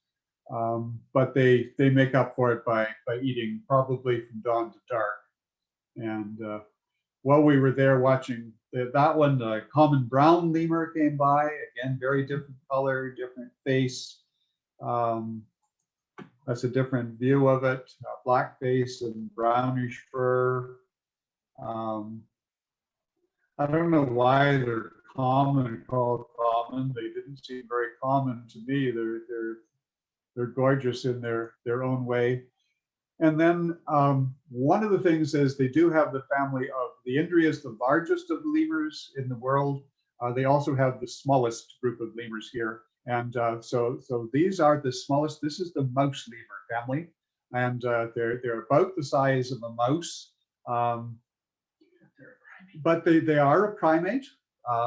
But they make up for it by eating probably from dawn to dark. And while we were there watching that one, the common brown lemur came by. Again, very different color, different face. Um, that's a different view of it. Black face and brownish fur. Um, I don't know why they're called common. They didn't seem very common to me. They're gorgeous in their own way. And then one of the things is they do have the family of the Indria is the largest of the lemurs in the world. They also have the smallest group of lemurs here. And so these are the smallest. This is the mouse lemur family. And they're about the size of a mouse. But they are a primate.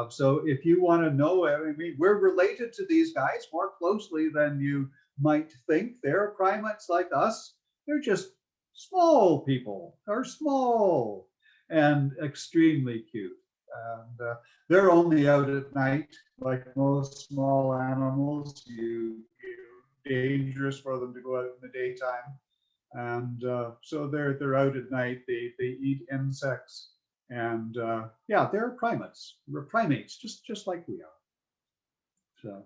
So if you want to know, I mean, we're related to these guys more closely than you might think. They're primates like us. They're just small people. They're small and extremely cute. And they're only out at night, like most small animals. Dangerous for them to go out in the daytime. And so they're out at night. They eat insects. And yeah, they're primates. We're primates, just like we are. So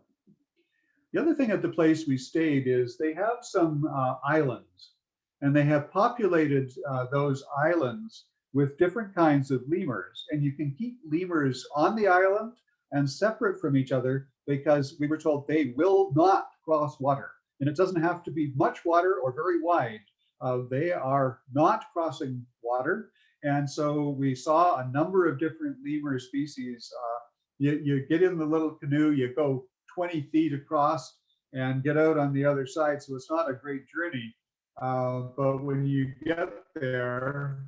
the other thing at the place we stayed is they have some islands, and they have populated those islands with different kinds of lemurs. And you can keep lemurs on the island and separate from each other because we were told they will not cross water. And it doesn't have to be much water or very wide. They are not crossing water. And so we saw a number of different lemur species. You get in the little canoe, you go 20 feet across and get out on the other side. So it's not a great journey. But when you get there,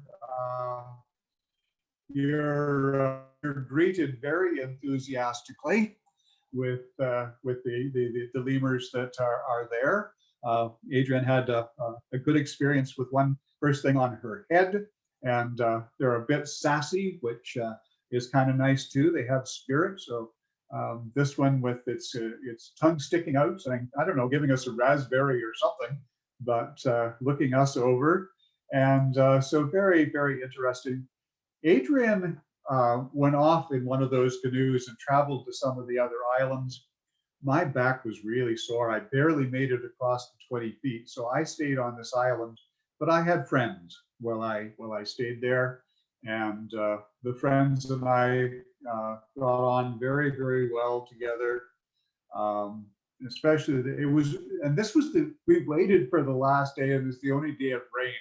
you're greeted very enthusiastically with the lemurs that are there. Adrian had a good experience with one first thing on her head. And they're a bit sassy, which is kind of nice too. They have spirit. So this one with its tongue sticking out, saying, I don't know, giving us a raspberry or something, but looking us over. And so very, very interesting. Adrian went off in one of those canoes and traveled to some of the other islands. My back was really sore. I barely made it across the 20 feet. So I stayed on this island, but I had friends while I stayed there, and the friends and I got on very, very well together. Especially we waited for the last day, and it's the only day it rained.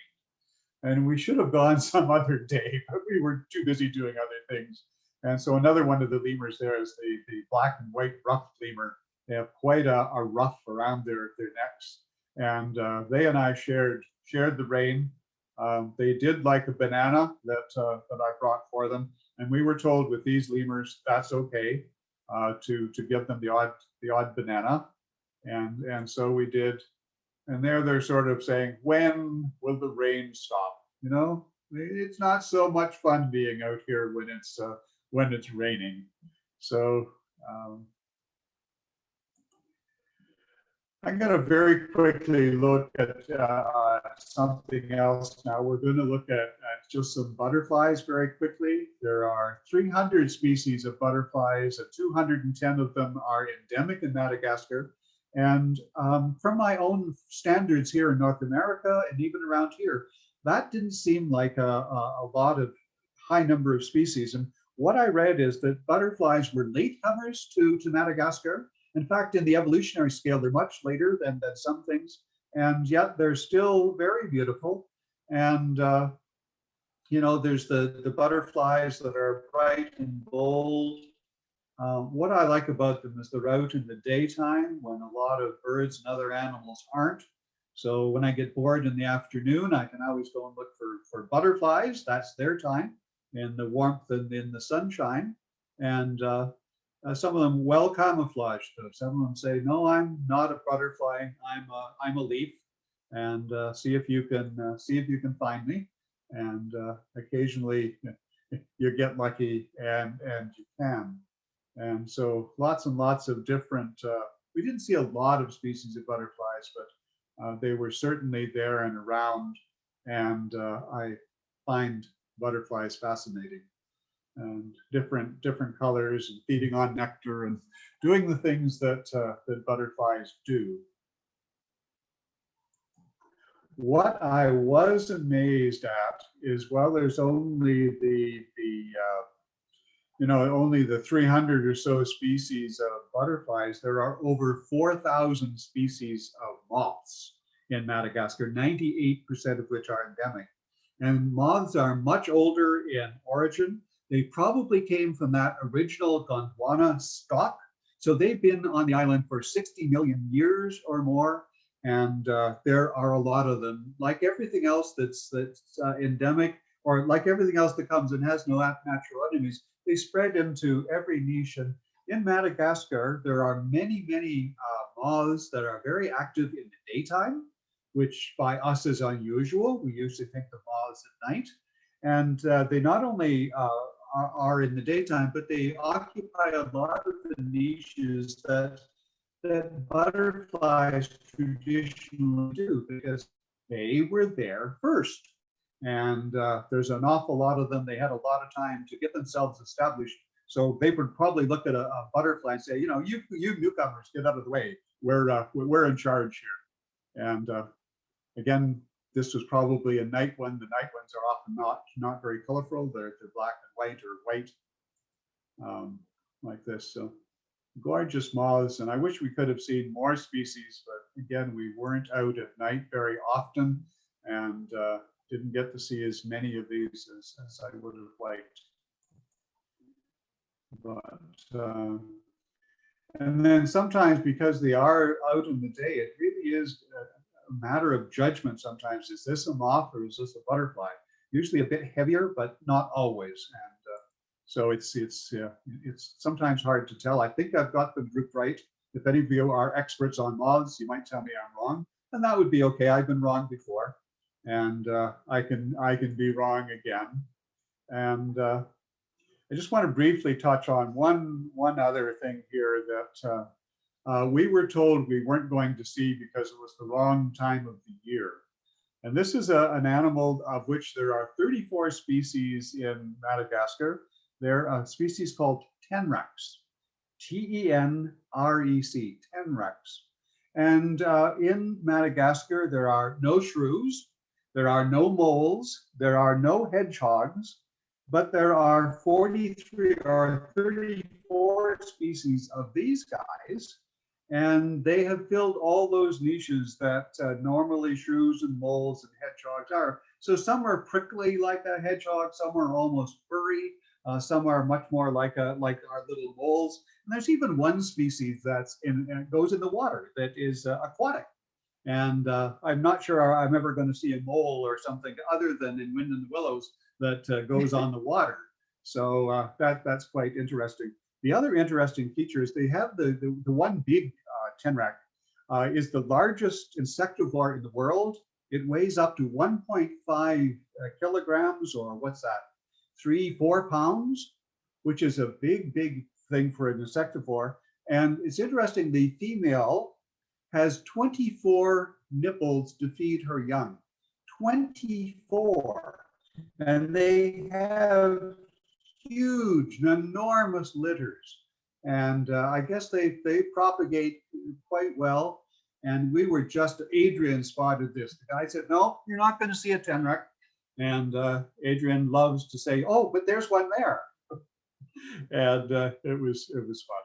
And we should have gone some other day, but we were too busy doing other things. And so another one of the lemurs there is the black and white ruffed lemur. They have quite a ruff around their necks, and they and I shared the rain. They did like a banana that I brought for them, and we were told with these lemurs that's okay to give them the odd banana, and so we did. And they're sort of saying, when will the rain stop? You know, it's not so much fun being out here when it's raining. So I'm going to very quickly look at something else now. We're going to look at just some butterflies very quickly. There are 300 species of butterflies, and 210 of them are endemic in Madagascar. And from my own standards here in North America and even around here, that didn't seem like a lot of high number of species. And what I read is that butterflies were latecomers to Madagascar. In fact, in the evolutionary scale, they're much later than some things. and yet they're still very beautiful. And there's the butterflies that are bright and bold. What I like about them is they're out in the daytime when a lot of birds and other animals aren't. So when I get bored in the afternoon, I can always go and look for butterflies. That's their time in the warmth and in the sunshine. And some of them well camouflaged. Some of them say, "No, I'm not a butterfly. I'm a leaf." And see if you can find me. And occasionally you get lucky, and you can. And so lots and lots of different. We didn't see a lot of species of butterflies, but they were certainly there and around. And I find butterflies fascinating, and different colors, and feeding on nectar, and doing the things that butterflies do. What I was amazed at is, well, there's only only the 300 or so species of butterflies. There are over 4,000 species of moths in Madagascar, 98% of which are endemic. And moths are much older in origin. They probably came from that original Gondwana stock. So they've been on the island for 60 million years or more. And there are a lot of them. Like everything else that's endemic, or like everything else that comes and has no natural enemies, they spread into every niche. And in Madagascar, there are many, many moths that are very active in the daytime, which by us is unusual. We usually think of moths at night. And they not only are in the daytime, but they occupy a lot of the niches that butterflies traditionally do, because they were there first. And there's an awful lot of them. They had a lot of time to get themselves established. So they would probably look at a butterfly and say, you newcomers, get out of the way. We're in charge here. And again, this was probably a night one. The night ones are often not very colorful. They're black and white, or white, like this. So gorgeous moths, and I wish we could have seen more species, but again, we weren't out at night very often, and didn't get to see as many of these as I would have liked. But and then sometimes, because they are out in the day, it really is a matter of judgment sometimes. Is this a moth or is this a butterfly? Usually a bit heavier, but not always. And so it's sometimes hard to tell. I think I've got them grouped right. If any of you are experts on moths, you might tell me I'm wrong, and that would be okay. I've been wrong before, and I can be wrong again. And I just want to briefly touch on one other thing here that we were told we weren't going to see because it was the wrong time of the year. And this is an animal of which there are 34 species in Madagascar. They're a species called tenrec, T-E-N-R-E-C, tenrec. And in Madagascar, there are no shrews, there are no moles, there are no hedgehogs, but there are 43 or 34 species of these guys. And they have filled all those niches that normally shrews and moles and hedgehogs are. So some are prickly like a hedgehog, some are almost furry, some are much more like our little moles. And there's even one species that's goes in the water that is aquatic. And I'm not sure I'm ever going to see a mole or something other than in Wind in the Willows that goes on the water. So that's quite interesting. The other interesting feature is they have the one big tenrec is the largest insectivore in the world. It weighs up to 1.5 kilograms, or what's that, 3-4 pounds, which is a big thing for an insectivore. And it's interesting, the female has 24 nipples to feed her young. 24. And they have huge, enormous litters. And I guess they propagate quite well. And we were Adrian spotted this. The guy said, "No, you're not going to see a tenrec." And Adrian loves to say, "Oh, but there's one there." And it was fun.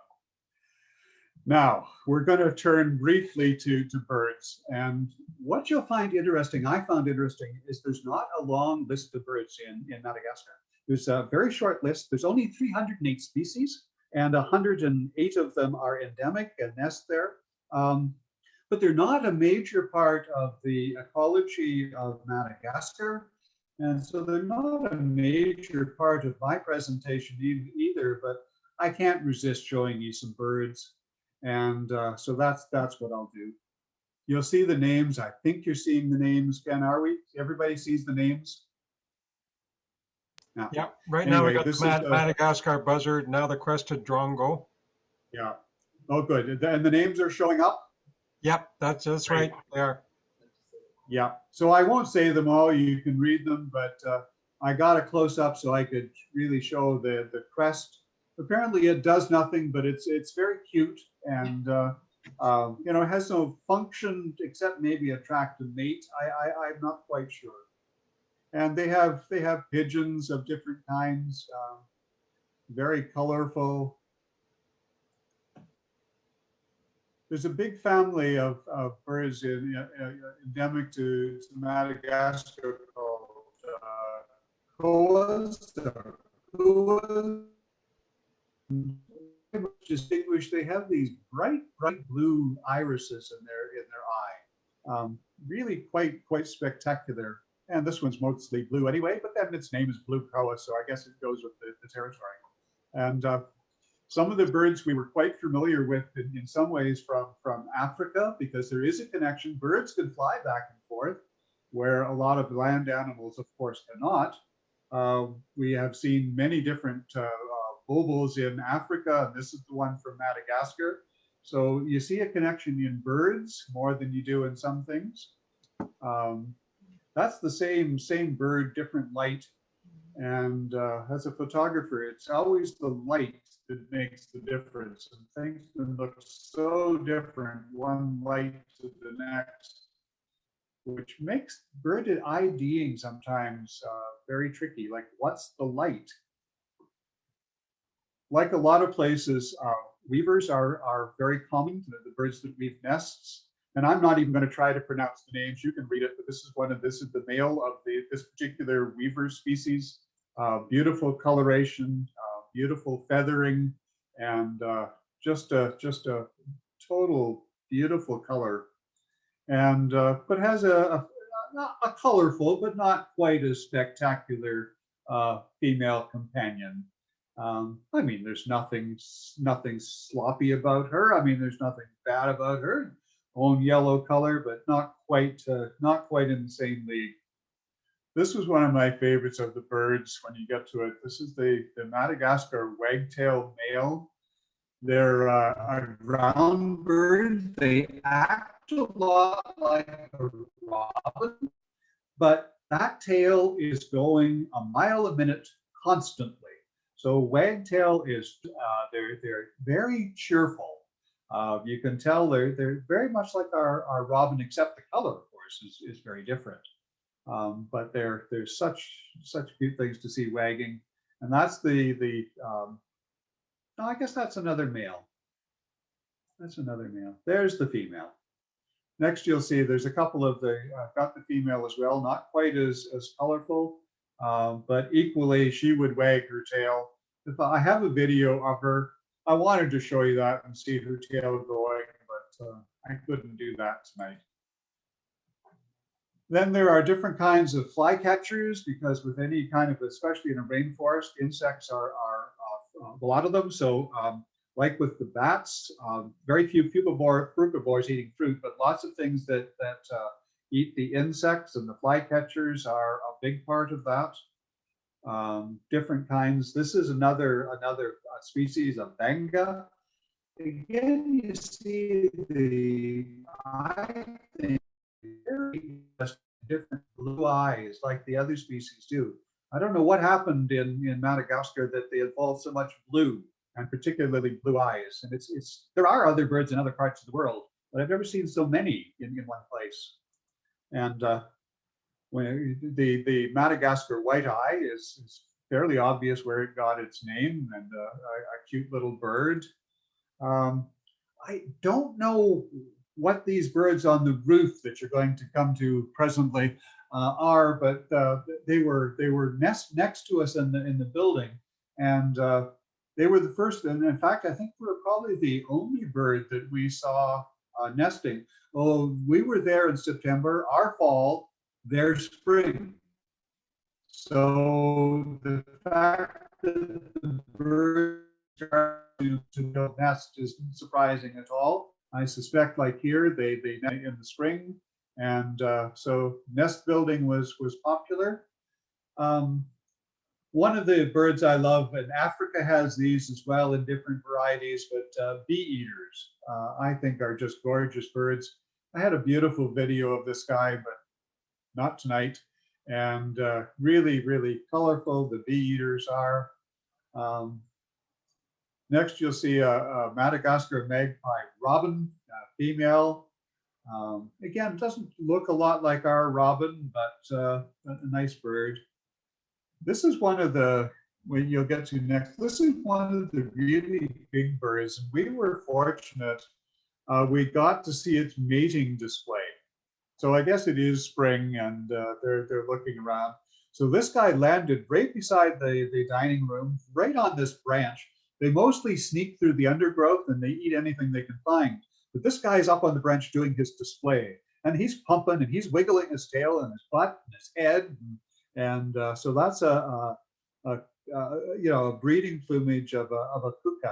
Now, we're going to turn briefly to birds. And what you'll find interesting, I found interesting, is there's not a long list of birds in Madagascar. There's a very short list. There's only 308 species, and 108 of them are endemic and nest there. But they're not a major part of the ecology of Madagascar. And so they're not a major part of my presentation either, but I can't resist showing you some birds. And so that's what I'll do. You'll see the names. I think you're seeing the names. Ken, are we? Everybody sees the names? Yeah. Yep. Right now we Anyway, got this the is Madagascar buzzard, now the crested drongo. yeah. Oh, good. And the names are showing up? Yep, that's right. They are. Yeah. So I won't say them all. You can read them, but I got a close up so I could really show the crest. Apparently, it does nothing, but it's very cute, and you know, it has no function except maybe attract a mate. I'm not quite sure. And they have pigeons of different kinds, very colorful. There's a big family of birds endemic to Madagascar called koas. Distinguished. They have these bright blue irises in their eye. Really quite spectacular. And this one's mostly blue anyway, but then its name is blue koa, so I guess it goes with the territory. And some of the birds we were quite familiar with in some ways from Africa, because there is a connection. Birds can fly back and forth, where a lot of land animals, of course, cannot. We have seen many different bulbuls in Africa, and this is the one from Madagascar. So you see a connection in birds more than you do in some things. That's the same bird, different light. And as a photographer, it's always the light that makes the difference. And things can look so different, one light to the next, which makes bird IDing sometimes very tricky. Like, what's the light? Like a lot of places, weavers are very common, the birds that weave nests. And I'm not even going to try to pronounce the names. You can read it, but this is the male of this particular weaver species. Beautiful coloration, beautiful feathering, and just a total beautiful color. And but has a colorful but not quite as spectacular female companion. I mean, there's nothing sloppy about her. I mean, there's nothing bad about her. Own yellow color, but not quite in the same league. This was one of my favorites of the birds when you get to it. This is the Madagascar wagtail male. They're a ground bird. They act a lot like a robin, but that tail is going a mile a minute constantly. So wagtail is they're very cheerful. You can tell they're very much like our robin, except the color, of course, is very different. But there's such cute things to see wagging, and that's no, I guess that's another male. That's another male. There's the female. Next, you'll see there's a couple of got the female as well, not quite as colorful, but equally she would wag her tail. If I have a video of her, I wanted to show you that and see her tail going, but I couldn't do that tonight. Then there are different kinds of flycatchers, because with any kind of, especially in a rainforest, insects are a lot of them. So like with the bats, very few frugivores eating fruit, but lots of things that eat the insects, and the flycatchers are a big part of that. Different kinds. This is another species of banga. Again, you see I think, very different blue eyes like the other species do. I don't know what happened in Madagascar that they evolved so much blue, and particularly blue eyes. And there are other birds in other parts of the world, but I've never seen so many in one place. And when the Madagascar white eye is fairly obvious where it got its name, and a cute little bird. I don't know what these birds on the roof that you're going to come to presently are, but they were next to us in the building, and they were the first. And in fact, I think we were probably the only bird that we saw nesting. Oh, we were there in September, our fall, their spring. So the fact that the birds start to build nests isn't surprising at all. I suspect, like here, they nest in the spring, and so nest building was popular. Um, One of the birds I love, and Africa has these as well in different varieties, but bee eaters, I think are just gorgeous birds. I had a beautiful video of this guy, but not tonight. And really, really colorful, the bee eaters are. Um, Next, you'll see a Madagascar magpie robin, female. Again, doesn't look a lot like our robin, but a nice bird. This is one of the, when you'll get to next, this is one of the really big birds. We were fortunate. We got to see its mating display. So I guess it is spring, and they're looking around. So this guy landed right beside the dining room, right on this branch. They mostly sneak through the undergrowth and they eat anything they can find. But this guy's up on the branch doing his display, and he's pumping and he's wiggling his tail and his butt and his head, and so that's a breeding plumage of a cuckoo.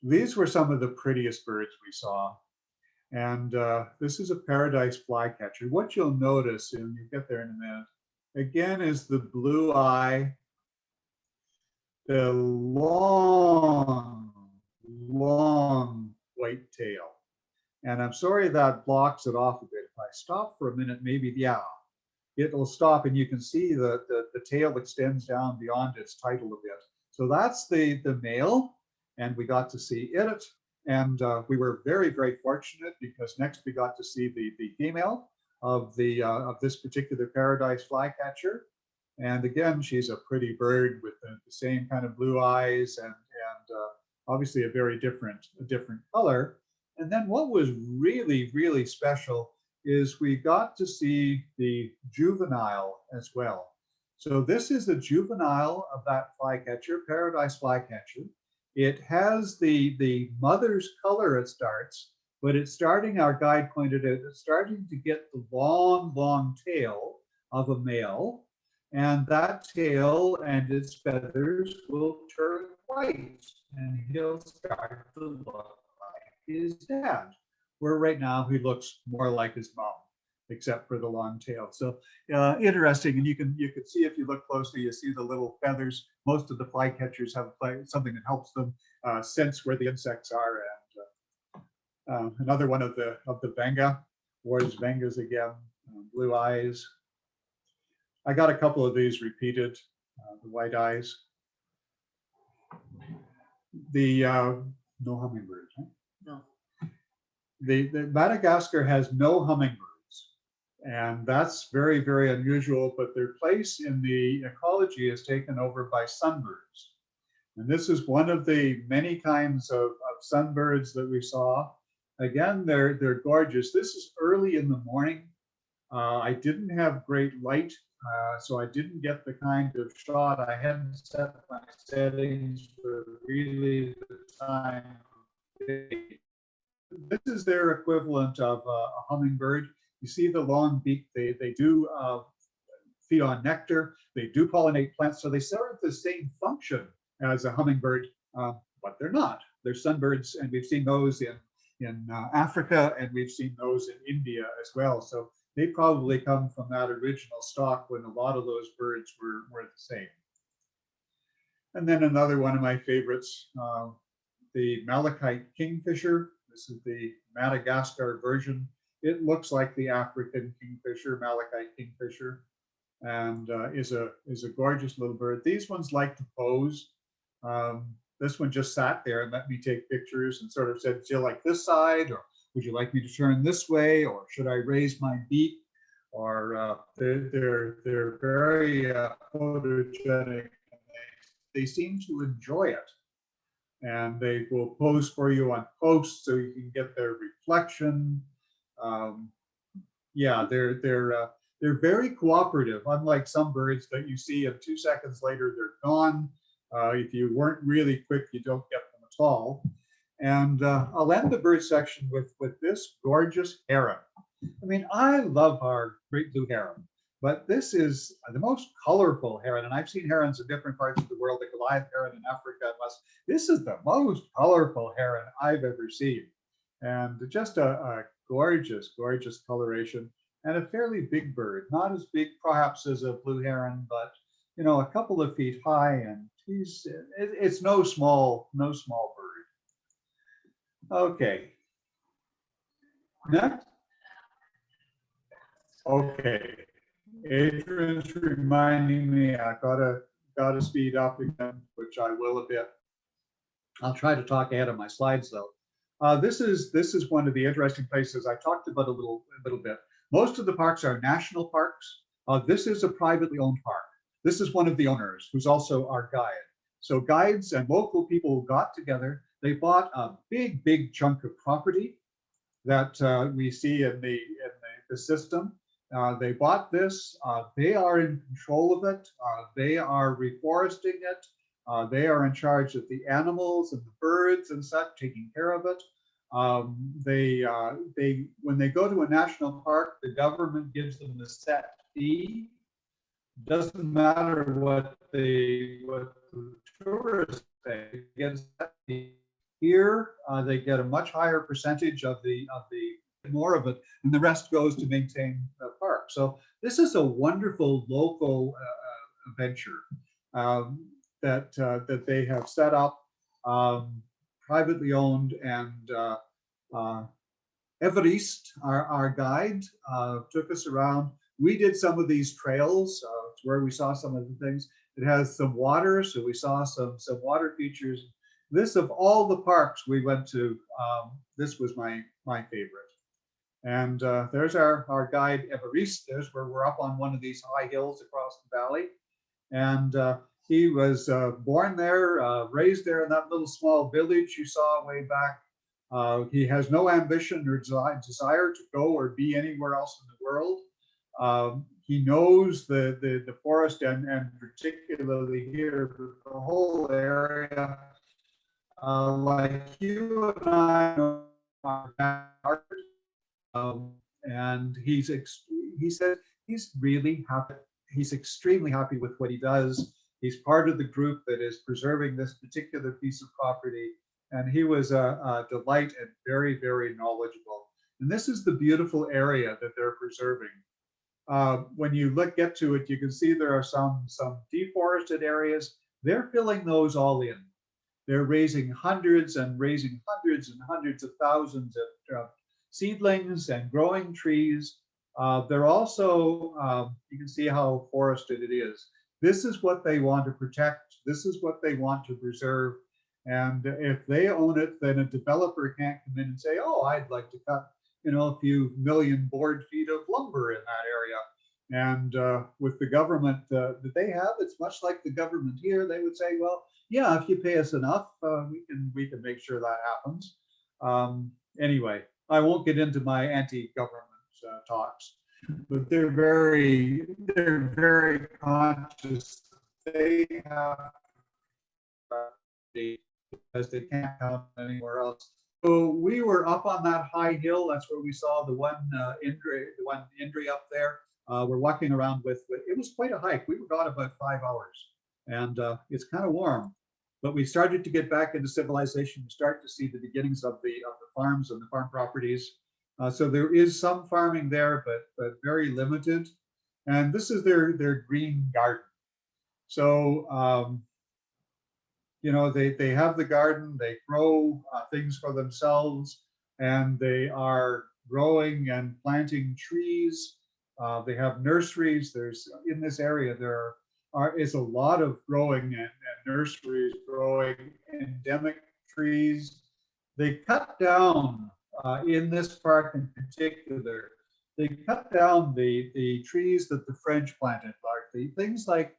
These were some of the prettiest birds we saw. And this is a paradise flycatcher. What you'll notice, and you get there in a minute, again, is the blue eye, the long, long white tail. And I'm sorry that blocks it off a bit. If I stop for a minute, maybe, yeah, it'll stop, and you can see the tail extends down beyond its title a bit. So that's the male, and we got to see it. And we were very, very fortunate because next we got to see the female of this particular paradise flycatcher. And again, she's a pretty bird with the same kind of blue eyes, and obviously a very different color. And then what was really, really special is we got to see the juvenile as well. So this is the juvenile of that flycatcher, paradise flycatcher. It has the mother's color it starts, but it's starting, our guide pointed out, it's starting to get the long, long tail of a male, and that tail and its feathers will turn white, and he'll start to look like his dad, where right now he looks more like his mom, except for the long tail. So interesting, and you can see, if you look closely, you see the little feathers. Most of the flycatchers have something that helps them sense where the insects are. And another one of the Venga, Ward's Vengas again, blue eyes. I got a couple of these repeated, the white eyes. The no hummingbirds, huh? No. The Madagascar has no hummingbirds. And that's very, very unusual, but their place in the ecology is taken over by sunbirds. And this is one of the many kinds of sunbirds that we saw. Again, they're gorgeous. This is early in the morning. I didn't have great light, so I didn't get the kind of shot. I hadn't set my settings for really the time. This is their equivalent of a hummingbird. You see the long beak. They do feed on nectar. They do pollinate plants. So they serve the same function as a hummingbird, but they're not. They're sunbirds, and we've seen those in Africa, and we've seen those in India as well. So they probably come from that original stock when a lot of those birds were the same. And then another one of my favorites, the malachite kingfisher. This is the Madagascar version. It looks like the African kingfisher, malachite kingfisher, and is a gorgeous little bird. These ones like to pose. This one just sat there and let me take pictures and sort of said, do you like this side, or would you like me to turn this way, or should I raise my beak? Or they're very photogenic. And they seem to enjoy it. and they will pose for you on posts so you can get their reflection. Um, yeah, they're very cooperative, unlike some birds that you see and 2 seconds later they're gone. If you weren't really quick, you don't get them at all. And I'll end the bird section with this gorgeous heron. I mean, I love our great blue heron, but this is the most colorful heron. And I've seen herons in different parts of the world, the Goliath heron in Africa. This is the most colorful heron I've ever seen. And just a gorgeous, gorgeous coloration and a fairly big bird, not as big perhaps as a blue heron, but you know, a couple of feet high, and it's no small bird. Okay, next. Okay, Adrian's reminding me I gotta speed up again, which I will a bit. I'll try to talk ahead of my slides though. This is one of the interesting places I talked about a little bit. Most of the parks are national parks. This is a privately owned park. This is one of the owners who's also our guide. So guides and local people got together. They bought a big chunk of property that we see in the system. They bought this. They are in control of it. They are reforesting it. They are in charge of the animals and the birds and such, taking care of it. When they go to a national park, the government gives them a set fee. Doesn't matter what the tourists pay. They get a set fee. Here, they get a much higher percentage of the more of it, and the rest goes to maintain the park. So this is a wonderful local venture that they have set up, privately owned, and Evariste, our guide, took us around. We did some of these trails where we saw some of the things. It has some water, so we saw some water features. This, of all the parks we went to, this was my favorite. And there's our guide, Evariste. There's where we're up on one of these high hills across the valley. And he was born there, raised there in that little small village you saw way back. He has no ambition or desire to go or be anywhere else in the world. He knows the forest and particularly here, the whole area. Like you and I know our backyard. And he said he's really happy. He's extremely happy with what he does. He's part of the group that is preserving this particular piece of property. And he was a delight and very knowledgeable. And this is the beautiful area that they're preserving. When you get to it, you can see there are some deforested areas. They're filling those all in. They're raising hundreds and hundreds of thousands of seedlings and growing trees. They're also, you can see how forested it is. This is what they want to protect. This is what they want to preserve. And if they own it, then a developer can't come in and say, oh, I'd like to cut, a few million board feet of lumber in that area. And with the government that they have, it's much like the government here. They would say, well, yeah, if you pay us enough, we can make sure that happens. Anyway, I won't get into my anti-government talks, but they're very conscious. They have because they can't count anywhere else. So we were up on that high hill. That's where we saw the one Indri up there. We're walking around with it was quite a hike. We were gone about 5 hours, and it's kind of warm. But we started to get back into civilization. We start to see the beginnings of the farms and the farm properties. So there is some farming there, but very limited. And this is their green garden. So they have the garden. They grow things for themselves, and they are growing and planting trees. They have nurseries. There's in this area there is a lot of growing and nurseries growing endemic trees. They cut down in this park in particular. They cut down the trees that the French planted, largely things like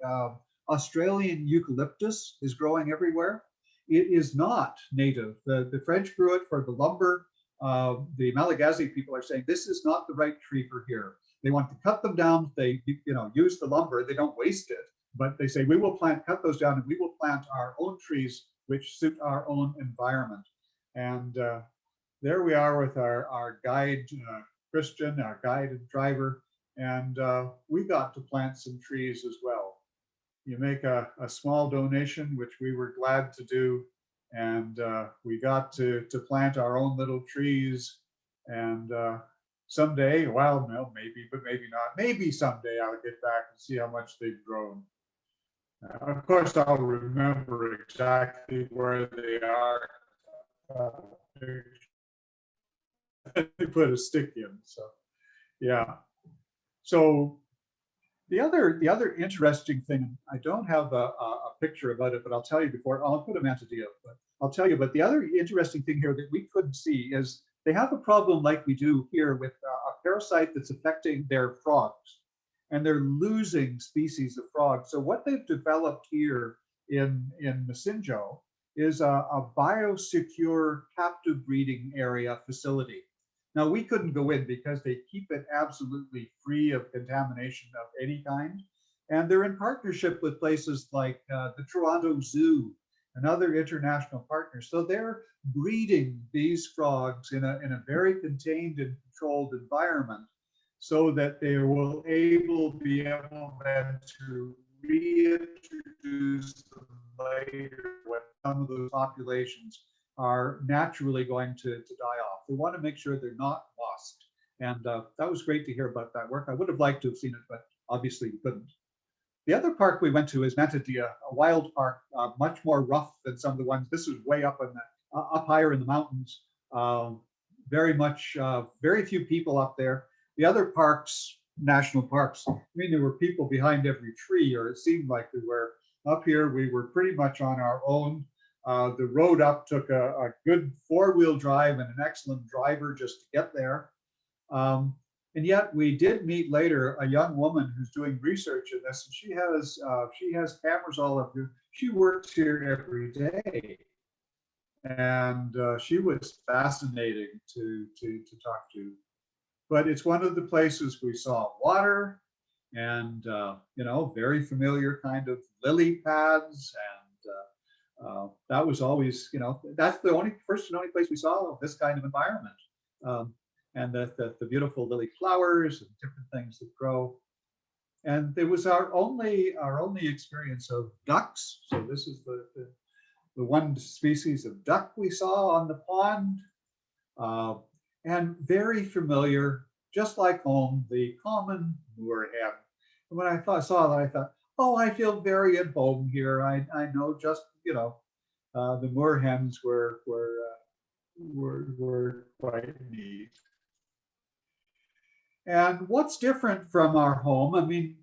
Australian eucalyptus is growing everywhere. it is not native. The French grew it for the lumber. The Malagasy people are saying this is not the right tree for here. They want to cut them down. They, use the lumber. They don't waste it, but they say we will cut those down, and we will plant our own trees which suit our own environment. And there we are with our guide, Christian, our guide and driver, and we got to plant some trees as well. You make a small donation, which we were glad to do, and we got to plant our own little trees. And someday, well, no, maybe, but maybe not. Maybe someday I'll get back and see how much they've grown. Of course, I'll remember exactly where they are. They put a stick in, so yeah. So the other interesting thing, I don't have a picture about it, but I'll tell you before. I'll put a Mantadea, but I'll tell you. But the other interesting thing here that we couldn't see is they have a problem like we do here with a parasite that's affecting their frogs, and they're losing species of frogs. So what they've developed here in Masinjo is a biosecure captive breeding area facility. Now, we couldn't go in because they keep it absolutely free of contamination of any kind. And they're in partnership with places like the Toronto Zoo and other international partners. So they're breeding these frogs in a very contained and controlled environment so that they will be able then to reintroduce them later when some of those populations are naturally going to die off. They want to make sure they're not lost. And that was great to hear about that work. I would have liked to have seen it, but obviously we couldn't. The other park we went to is Mantadea, a wild park, much more rough than some of the ones. This was way up up higher in the mountains. Very few people up there. The other parks, national parks, I mean, there were people behind every tree, or it seemed like we were. Up here, we were pretty much on our own. The road up took a good four-wheel drive and an excellent driver just to get there. And yet we did meet later a young woman who's doing research in this, and she has cameras all up here. She works here every day, and she was fascinating to talk to. But it's one of the places we saw water, and very familiar kind of lily pads, and that was always, that's the first and only place we saw this kind of environment. And the beautiful lily flowers and different things that grow. And it was our only experience of ducks. So this is the one species of duck we saw on the pond, and very familiar, just like home, the common moorhen. And when I saw that, I thought, oh, I feel very at home here. I know just the moorhens were quite neat. And what's different from our home? I mean,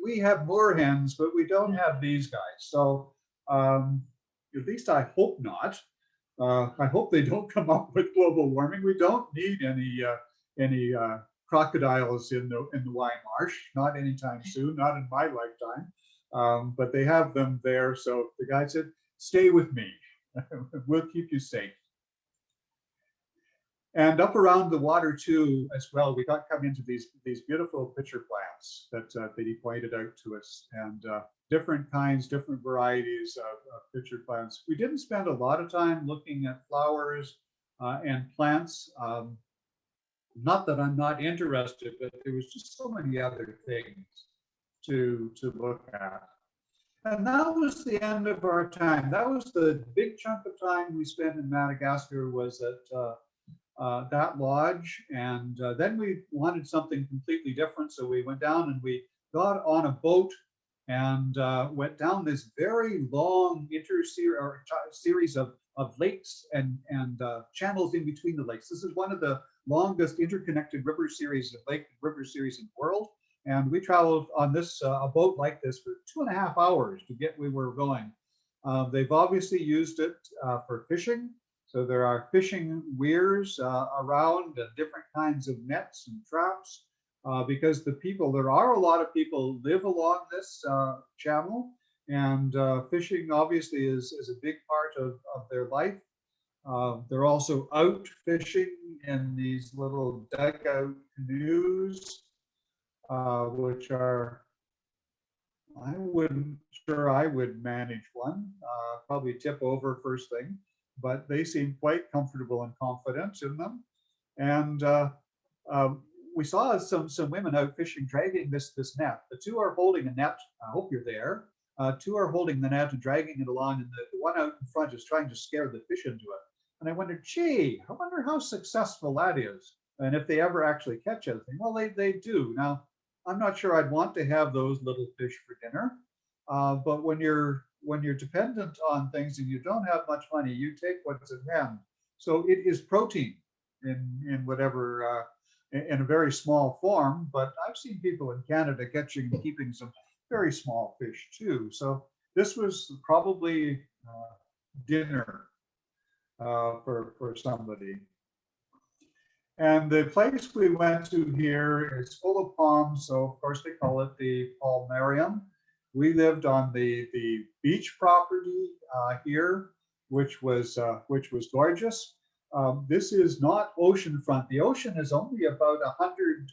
we have moorhens, but we don't have these guys. So at least I hope not. I hope they don't come up with global warming. We don't need any crocodiles in the Wine Marsh, not anytime soon, not in my lifetime. But they have them there. So the guy said, "Stay with me. We'll keep you safe." And up around the water too, as well, we got come into these beautiful pitcher plants that he pointed out to us, and different kinds, different varieties of pitcher plants. We didn't spend a lot of time looking at flowers and plants. Not that I'm not interested, but there was just so many other things to look at. And that was the end of our time. That was the big chunk of time we spent in Madagascar, was at that lodge, and then we wanted something completely different, so we went down and we got on a boat and went down this very long series of lakes and channels in between the lakes. This is one of the longest interconnected river series in the world, and we traveled on this a boat like this for 2.5 hours to get where we were going. They've obviously used it for fishing. So there are fishing weirs around, and different kinds of nets and traps, because there are a lot of people live along this channel, And fishing obviously is a big part of their life. They're also out fishing in these little dugout canoes, which are, I wouldn't sure I would manage one, probably tip over first thing, but they seem quite comfortable and confident in them. And uh, we saw some women out fishing, dragging this net. The two are holding a net. I hope you're there. Two are holding the net and dragging it along, and the one out in front is trying to scare the fish into it. And I wondered, gee, I wonder how successful that is, and if they ever actually catch anything. Well, they do. Now, I'm not sure I'd want to have those little fish for dinner, but when you're dependent on things and you don't have much money, you take what's at hand. So it is protein in whatever in a very small form. But I've seen people in Canada catching and keeping some very small fish too. So this was probably dinner for somebody. And the place we went to here is full of palms, so of course they call it the palmarium. We lived on the beach property here, which was gorgeous. This is not oceanfront. The ocean is only about 100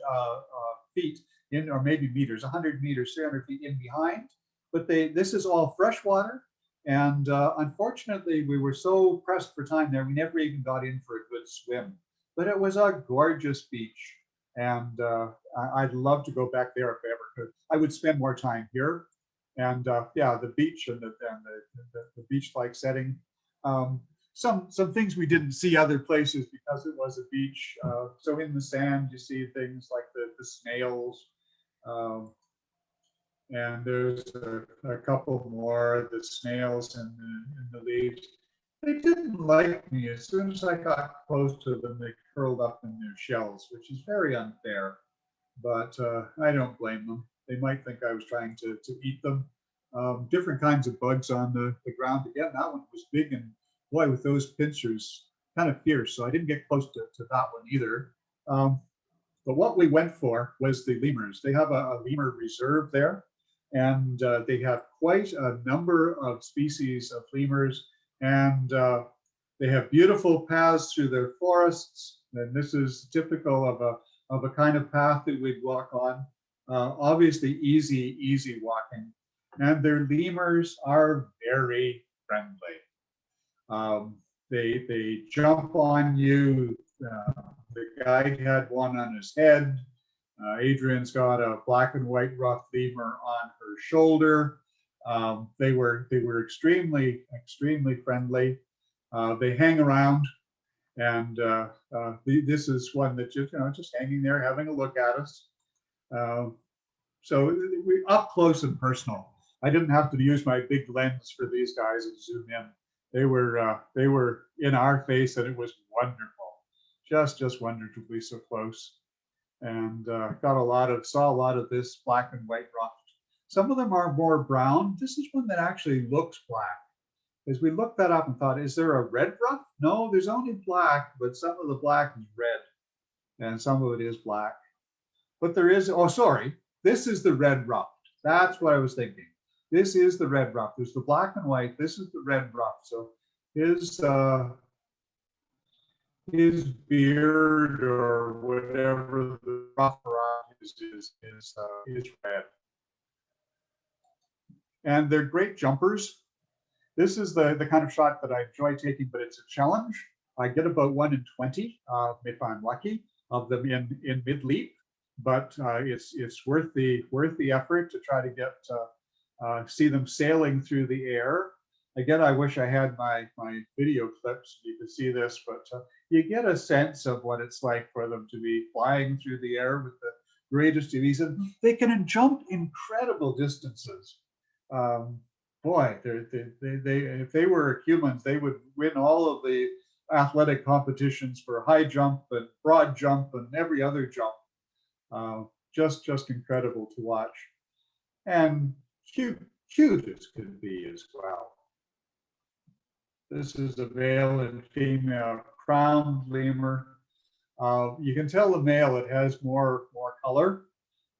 feet in, or maybe meters, 100 meters, 300 feet in behind. But this is all freshwater. And unfortunately, we were so pressed for time there, we never even got in for a good swim. But it was a gorgeous beach. And I'd love to go back there if I ever could. I would spend more time here. And yeah, the beach and the beach-like setting. Some things we didn't see other places because it was a beach. So in the sand, you see things like the snails. And there's a couple more, the snails in the leaves. They didn't like me. As soon as I got close to them, they curled up in their shells, which is very unfair. But I don't blame them. They might think I was trying to eat them. Different kinds of bugs on the ground. Again, that one was big, and boy, with those pincers, kind of fierce. So I didn't get close to that one either. But what we went for was the lemurs. They have a lemur reserve there, and they have quite a number of species of lemurs, and they have beautiful paths through their forests. And this is typical of a kind of path that we'd walk on. Obviously, easy walking, and their lemurs are very friendly. They jump on you. The guide had one on his head. Adrian's got a black and white rough lemur on her shoulder. They were extremely friendly. They hang around, and this is one that just hanging there, having a look at us. So we up close and personal. I didn't have to use my big lens for these guys and zoom in. They were in our face, and it was wonderful. Just wonderfully so close. And saw a lot of this black and white ruffed. Some of them are more brown. This is one that actually looks black. As we looked that up and thought, is there a red ruff? No, there's only black, but some of the black is red, and some of it is black. But there is, oh, sorry, this is the red ruff. That's what I was thinking. This is the red ruff. There's the black and white. This is the red ruff. So his beard or whatever the ruff is red. And they're great jumpers. This is the kind of shot that I enjoy taking, but it's a challenge. I get about 1 in 20, if I'm lucky, of them in mid leap. But it's worth the effort to try to get see them sailing through the air. Again, I wish I had my video clips. You could see this, but you get a sense of what it's like for them to be flying through the air with the greatest ease. And they can jump incredible distances. Boy, if they were humans, they would win all of the athletic competitions for high jump and broad jump and every other jump. Just incredible to watch, and cute as could be as well. This is a male and female crowned lemur. You can tell the male it has more color,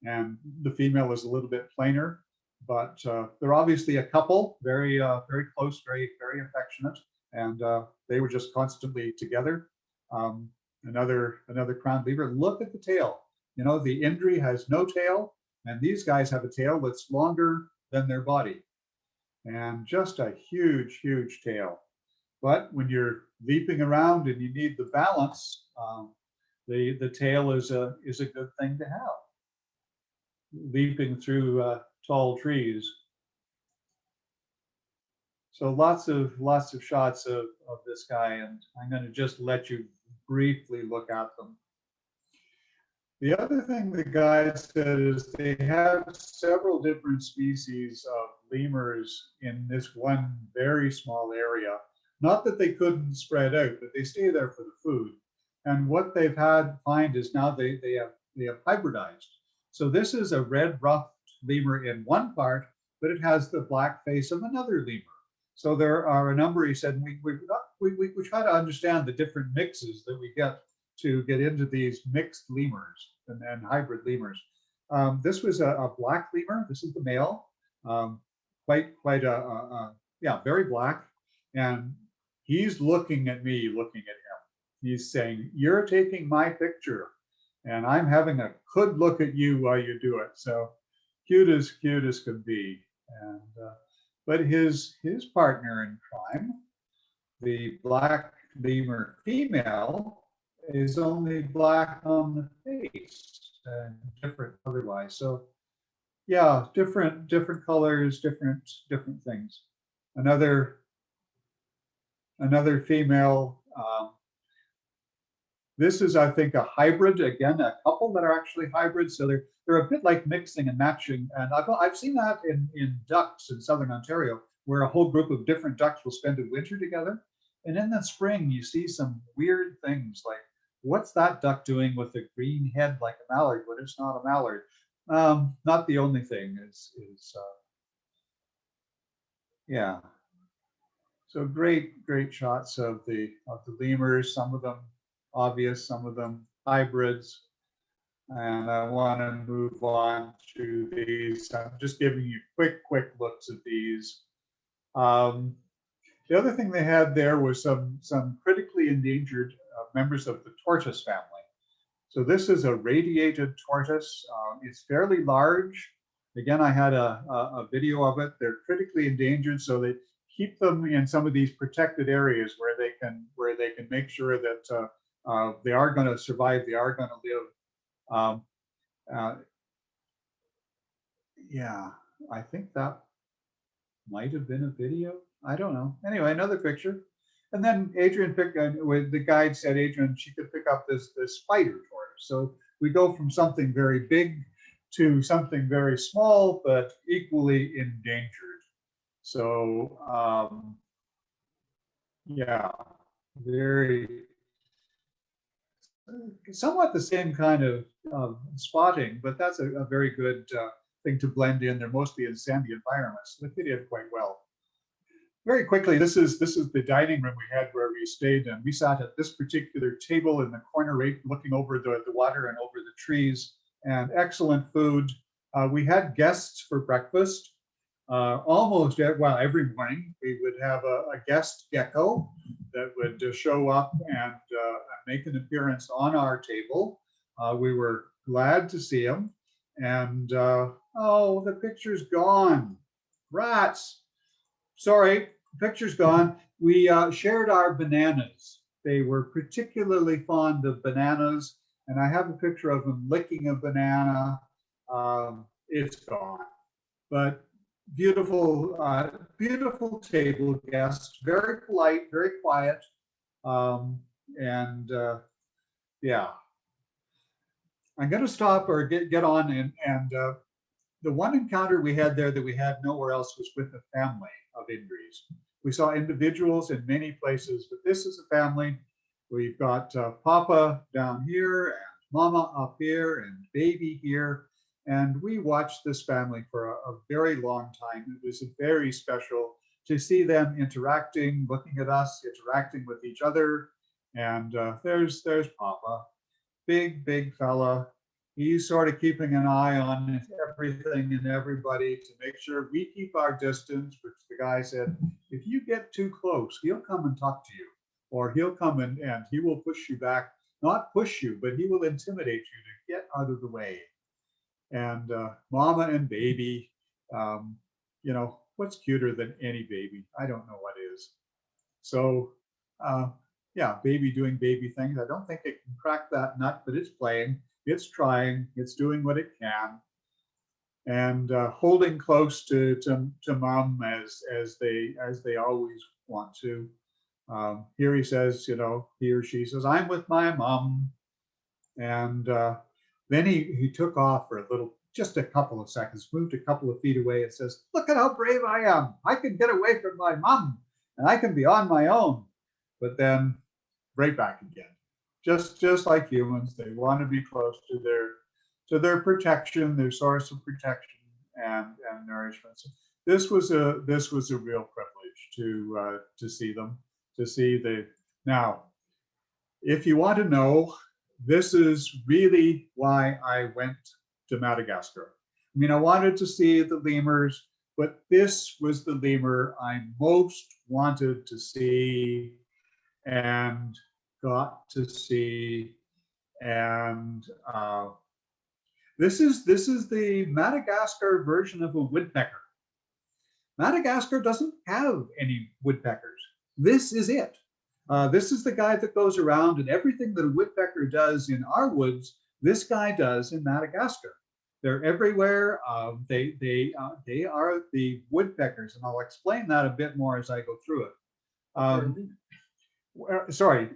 and the female is a little bit plainer. but they're obviously a couple, very very close, very affectionate, and they were just constantly together. Um, another crowned beaver. Look at the tail. You know, the Indri has no tail, and these guys have a tail that's longer than their body, and just a huge tail. But when you're leaping around and you need the balance, the tail is a good thing to have. Leaping through tall trees. So lots of shots of this guy, and I'm going to just let you briefly look at them. The other thing the guide said is they have several different species of lemurs in this one very small area. Not that they couldn't spread out, but they stay there for the food. And what they've had find is now they have hybridized. So this is a red ruffed lemur in one part, but it has the black face of another lemur. So there are a number, he said, we try to understand the different mixes that we get to get into these mixed lemurs and hybrid lemurs. This was a black lemur. This is the male, quite yeah, very black. And he's looking at me, looking at him. He's saying, "You're taking my picture, and I'm having a good look at you while you do it." So cute as could be. And but his partner in crime, the black lemur female, is only black on the face and different otherwise. So yeah, different colors, different things. Another female. This is, I think, a hybrid. Again, a couple that are actually hybrids. So they're a bit like mixing and matching. And I've seen that in ducks in southern Ontario, where a whole group of different ducks will spend a winter together. And in the spring, you see some weird things like, what's that duck doing with a green head like a mallard, but it's not a mallard? Not the only thing is yeah. So great shots of the lemurs. Some of them obvious, some of them hybrids. And I want to move on to these. I'm just giving you quick looks at these. The other thing they had there was some critically endangered members of the tortoise family. So this is a radiated tortoise. It's fairly large. Again, I had a video of it. They're critically endangered, so they keep them in some of these protected areas where they can make sure that they are going to survive. They are going to live. Yeah, I think that might have been a video. I don't know. Anyway, another picture. And then Adrian picked, the guide said, Adrian, she could pick up this spider tortoise. So we go from something very big to something very small, but equally endangered. So yeah, very, somewhat the same kind of spotting, but that's a very good thing to blend in. They're mostly in sandy environments. They fit in quite well. Very quickly, this is the dining room we had where we stayed, and we sat at this particular table in the corner, right, looking over the water and over the trees, and excellent food. We had guests for breakfast. Almost every morning we would have a guest gecko that would show up and make an appearance on our table. We were glad to see him, and oh, the picture's gone. Rats. Sorry, picture's gone. We shared our bananas. They were particularly fond of bananas, and I have a picture of them licking a banana. It's gone. But beautiful table guests, very polite, very quiet, and yeah. I'm going to stop or get on, and the one encounter we had there that we had nowhere else was with a family of Indris. We saw individuals in many places, but this is a family. We've got Papa down here and Mama up here and baby here. And we watched this family for a very long time. It was very special to see them interacting, looking at us, interacting with each other. And there's Papa, big fella, he's sort of keeping an eye on everything and everybody to make sure we keep our distance, which the guy said, if you get too close, he'll come and talk to you, or he'll come and he will push you back, not push you, but he will intimidate you to get out of the way. And mama and baby, you know, what's cuter than any baby? I don't know what is. So, uh, yeah, baby doing baby things. I don't think it can crack that nut, but it's playing, it's trying, it's doing what it can, and holding close to mom as they always want to. Here he says, you know, he or she says, "I'm with my mom," and then he took off for a little, just a couple of seconds, moved a couple of feet away, and says, "Look at how brave I am! I can get away from my mom, and I can be on my own." But then right back again. Just like humans, they want to be close to their protection, their source of protection and nourishment. So this was a real privilege to see them, to see the now. If you want to know, this is really why I went to Madagascar. I mean, I wanted to see the lemurs, but this was the lemur I most wanted to see and got to see. And this is the Madagascar version of a woodpecker. Madagascar doesn't have any woodpeckers. This is it. This is the guy that goes around, and everything that a woodpecker does in our woods, this guy does in Madagascar. They're everywhere. They are the woodpeckers, and I'll explain that a bit more as I go through it. Sorry,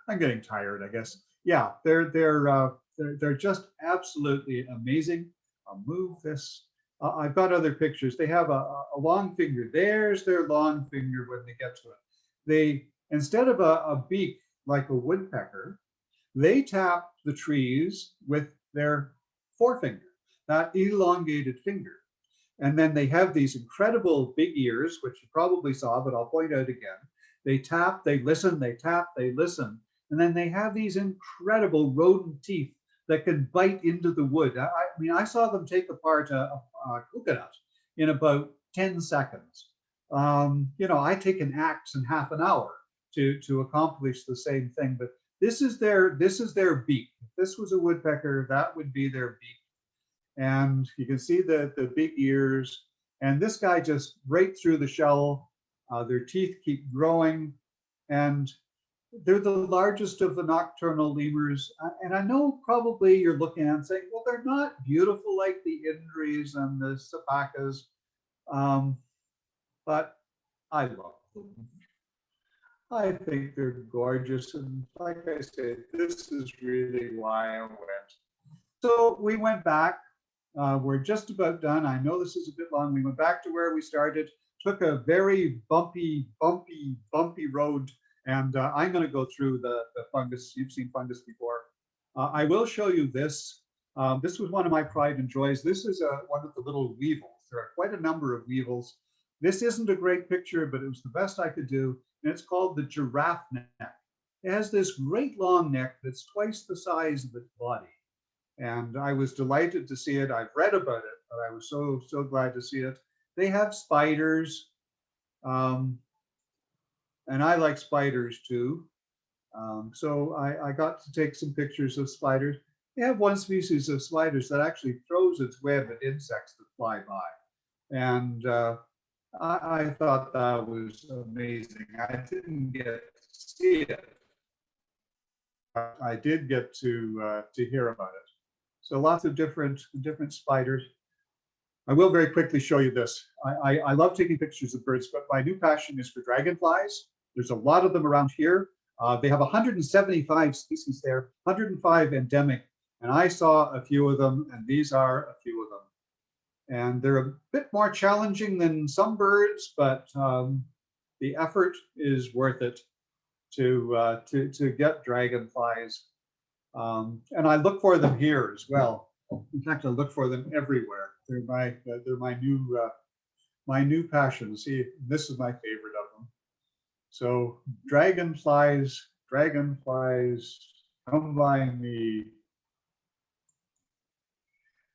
I'm getting tired, I guess. Yeah, they're just absolutely amazing. I'll move this. I've got other pictures. They have a long finger. There's their long finger when they get to it. They, instead of a beak like a woodpecker, they tap the trees with their forefinger, that elongated finger. And then they have these incredible big ears, which you probably saw, but I'll point out again. They tap, they listen, they tap, they listen. And then they have these incredible rodent teeth that can bite into the wood. I mean, I saw them take apart a coconut in about 10 seconds. You know, I take an axe in half an hour to accomplish the same thing, but this is their beak. If this was a woodpecker, that would be their beak. And you can see the big ears. And this guy just right through the shell. Their teeth keep growing, and they're the largest of the nocturnal lemurs. And I know probably you're looking at and saying, well, they're not beautiful like the Indris and the Sipakas, but I love them. I think they're gorgeous. And like I said, this is really why I went. So we went back. We're just about done. I know this is a bit long. We went back to where we started, took a very bumpy road, and I'm going to go through the fungus. You've seen fungus before. I will show you this. This was one of my pride and joys. This is one of the little weevils. There are quite a number of weevils. This isn't a great picture, but it was the best I could do, and it's called the giraffe neck. It has this great long neck that's twice the size of its body. And I was delighted to see it. I've read about it, but I was so glad to see it. They have spiders, and I like spiders too. So I got to take some pictures of spiders. They have one species of spiders that actually throws its web at insects that fly by. And I thought that was amazing. I didn't get to see it. I did get to hear about it. So lots of different spiders. I will very quickly show you this. I love taking pictures of birds, but my new passion is for dragonflies. There's a lot of them around here. They have 175 species there, 105 endemic, and I saw a few of them, and these are a few of them. And they're a bit more challenging than some birds, but the effort is worth it to get dragonflies. And I look for them here as well. In fact, I look for them everywhere. They're my new passion. See, this is my favorite of them. So dragonflies, come by me.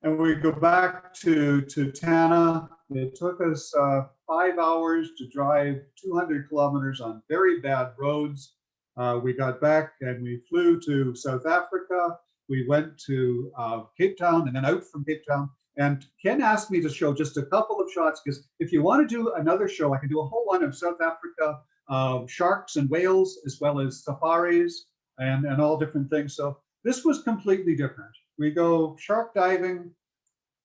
And we go back to Tana. It took us 5 hours to drive 200 kilometers on very bad roads. We got back and we flew to South Africa. We went to Cape Town and then out from Cape Town. And Ken asked me to show just a couple of shots because if you want to do another show, I can do a whole one of South Africa, sharks and whales, as well as safaris and all different things. So this was completely different. We go shark diving.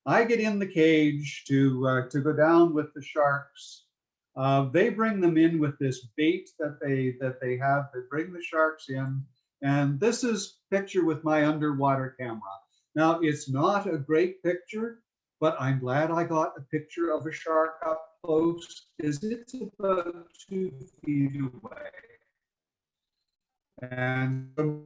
I get in the cage to go down with the sharks. They bring them in with this bait that they have. They bring the sharks in, and this is a picture with my underwater camera. Now it's not a great picture, but I'm glad I got a picture of a shark up close because it's about 2 feet away. And the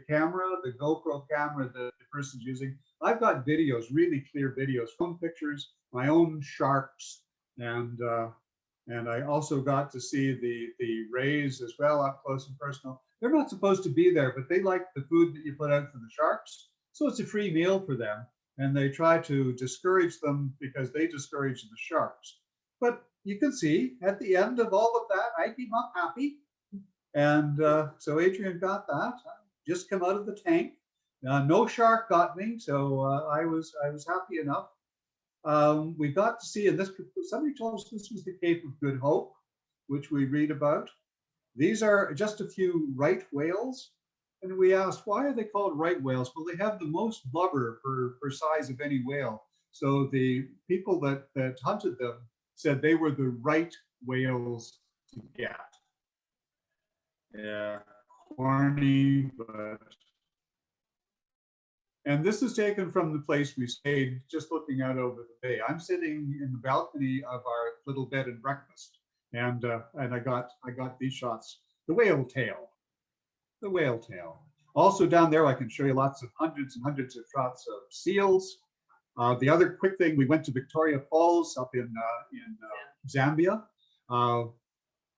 camera, the GoPro camera that the person's using, I've got videos, really clear videos, phone pictures, my own sharks, and I also got to see the rays as well up close and personal. They're not supposed to be there, but they like the food that you put out for the sharks, so it's a free meal for them, and they try to discourage them because they discourage the sharks. But you can see at the end of all of that, I came up happy. And so Adrian got that. Just come out of the tank. No shark got me, so I was happy enough. We got to see, and this somebody told us this was the Cape of Good Hope, which we read about. These are just a few right whales, and we asked why are they called right whales? Well, they have the most blubber for size of any whale. So the people that hunted them said they were the right whales to get. Yeah, corny, but. And this is taken from the place we stayed, just looking out over the bay. I'm sitting in the balcony of our little bed and breakfast, and I got these shots. The whale tail, the whale tail. Also down there, I can show you lots of hundreds and hundreds of shots of seals. The other quick thing, we went to Victoria Falls up in Zambia.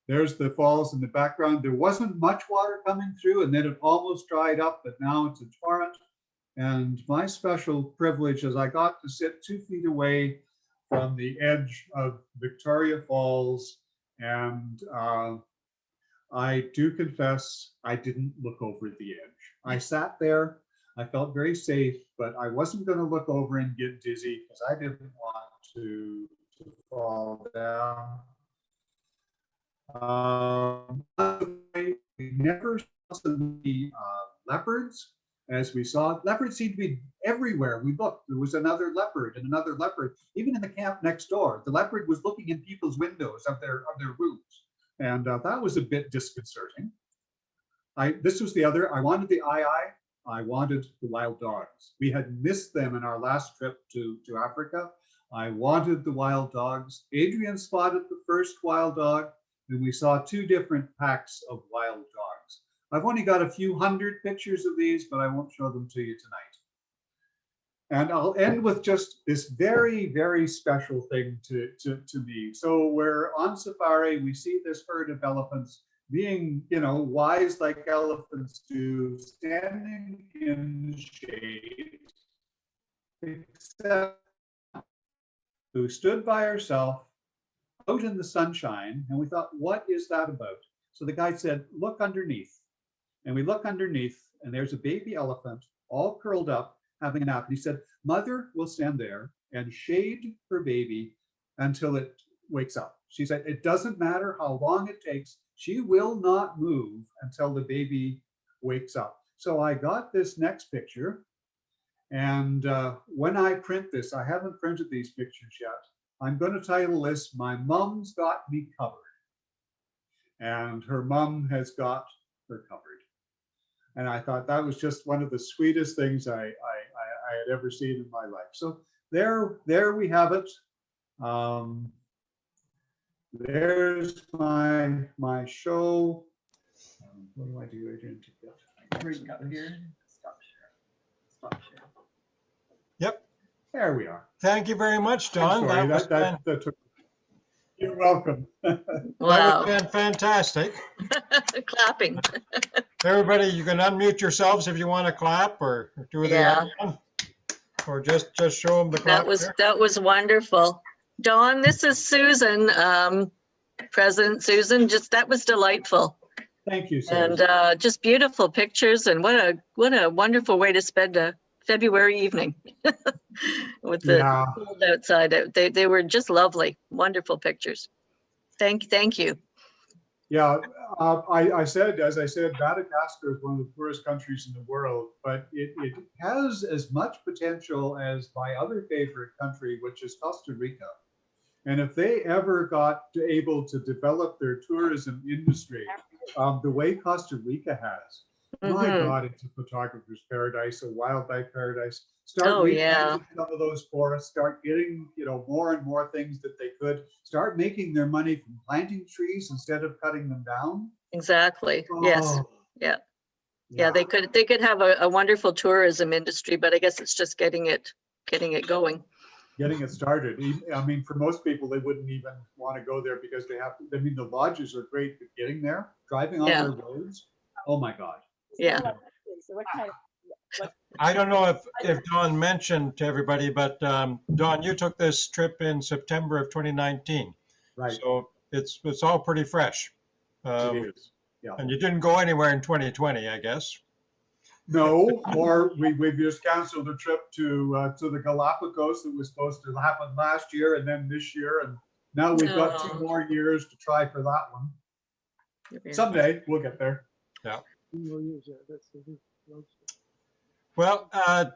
There's the falls in the background. There wasn't much water coming through, and then it almost dried up, but now it's a torrent. And my special privilege is I got to sit 2 feet away from the edge of Victoria Falls, and I do confess I didn't look over the edge. I sat there, I felt very safe, but I wasn't going to look over and get dizzy because I didn't want to fall down. We never saw the leopards. As we saw, leopards seemed to be everywhere. We looked, there was another leopard and another leopard, even in the camp next door. The leopard was looking in people's windows of their rooms. And that was a bit disconcerting. This was the other, I wanted the I wanted the wild dogs. We had missed them in our last trip to Africa. I wanted the wild dogs. Adrian spotted the first wild dog, and we saw 2 different packs of wild dogs. I've only got a few hundred pictures of these, but I won't show them to you tonight. And I'll end with just this very, very special thing to me. So we're on safari, we see this herd of elephants being, wise like elephants do, standing in the shade, except who stood by herself out in the sunshine. And we thought, what is that about? So the guy said, look underneath. And we look underneath, and there's a baby elephant all curled up, having a nap. And he said, mother will stand there and shade her baby until it wakes up. She said, it doesn't matter how long it takes. She will not move until the baby wakes up. So I got this next picture. And when I print this, I haven't printed these pictures yet. I'm going to title this, My Mom's Got Me Covered. And her mom has got her covered. And I thought that was just one of the sweetest things I had ever seen in my life. So there we have it. There's my show. What do I do, Adrian, to get? Bring up here. Stop share. Stop share. Yep. There we are. Thank you very much, Don. I'm sorry, That was that took. You're welcome. That Wow. was fantastic. Clapping. Everybody, you can unmute yourselves if you want to clap or do the Yeah. other one, or just show them the clock there. That was wonderful. Dawn, this is Susan, President Susan. That was delightful. Thank you, And Susan. just beautiful pictures, and what a wonderful way to spend a February evening with the Yeah. cold outside. They were just lovely, wonderful pictures. Thank you. Yeah, as I said, Madagascar is one of the poorest countries in the world, but it has as much potential as my other favorite country, which is Costa Rica. And if they ever got able to develop their tourism industry the way Costa Rica has, my Mhm. God, it's a photographer's paradise, a wildlife paradise. Start Oh, yeah. replanting some of those forests, start getting, more and more things that they could, start making their money from planting trees instead of cutting them down. Exactly. Yes. Oh, Yeah. Yeah, they could have a wonderful tourism industry, but I guess it's just getting it going. getting it started. I mean, for most people, they wouldn't even want to go there because they have to, I mean, the lodges are great, but getting there, driving on Yeah. their roads, oh my God. Yeah. So what kind of, I don't know if Dawn mentioned to everybody, but Dawn, you took this trip in September of 2019. Right, So it's all pretty fresh. it is. Yeah. And you didn't go anywhere in 2020, I guess. No, or we've just canceled a trip to the Galapagos that was supposed to happen last year and then this year, and now we've got 2 Oh. more years to try for that one. Yeah. Someday we'll get there. Well, I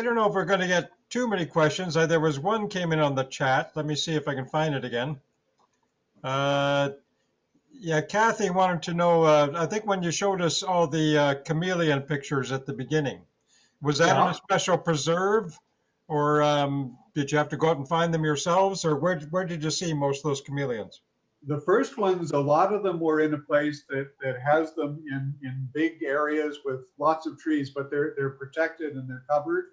don't know if we're going to get too many questions. There was one came in on the chat. Let me see if I can find it again. Yeah, Kathy wanted to know, I think when you showed us all the chameleon pictures at the beginning, was that in Yeah. a special preserve, or did you have to go out and find them yourselves, or where did you see most of those chameleons? The first ones, a lot of them were in a place that has them in big areas with lots of trees, but they're protected and they're covered.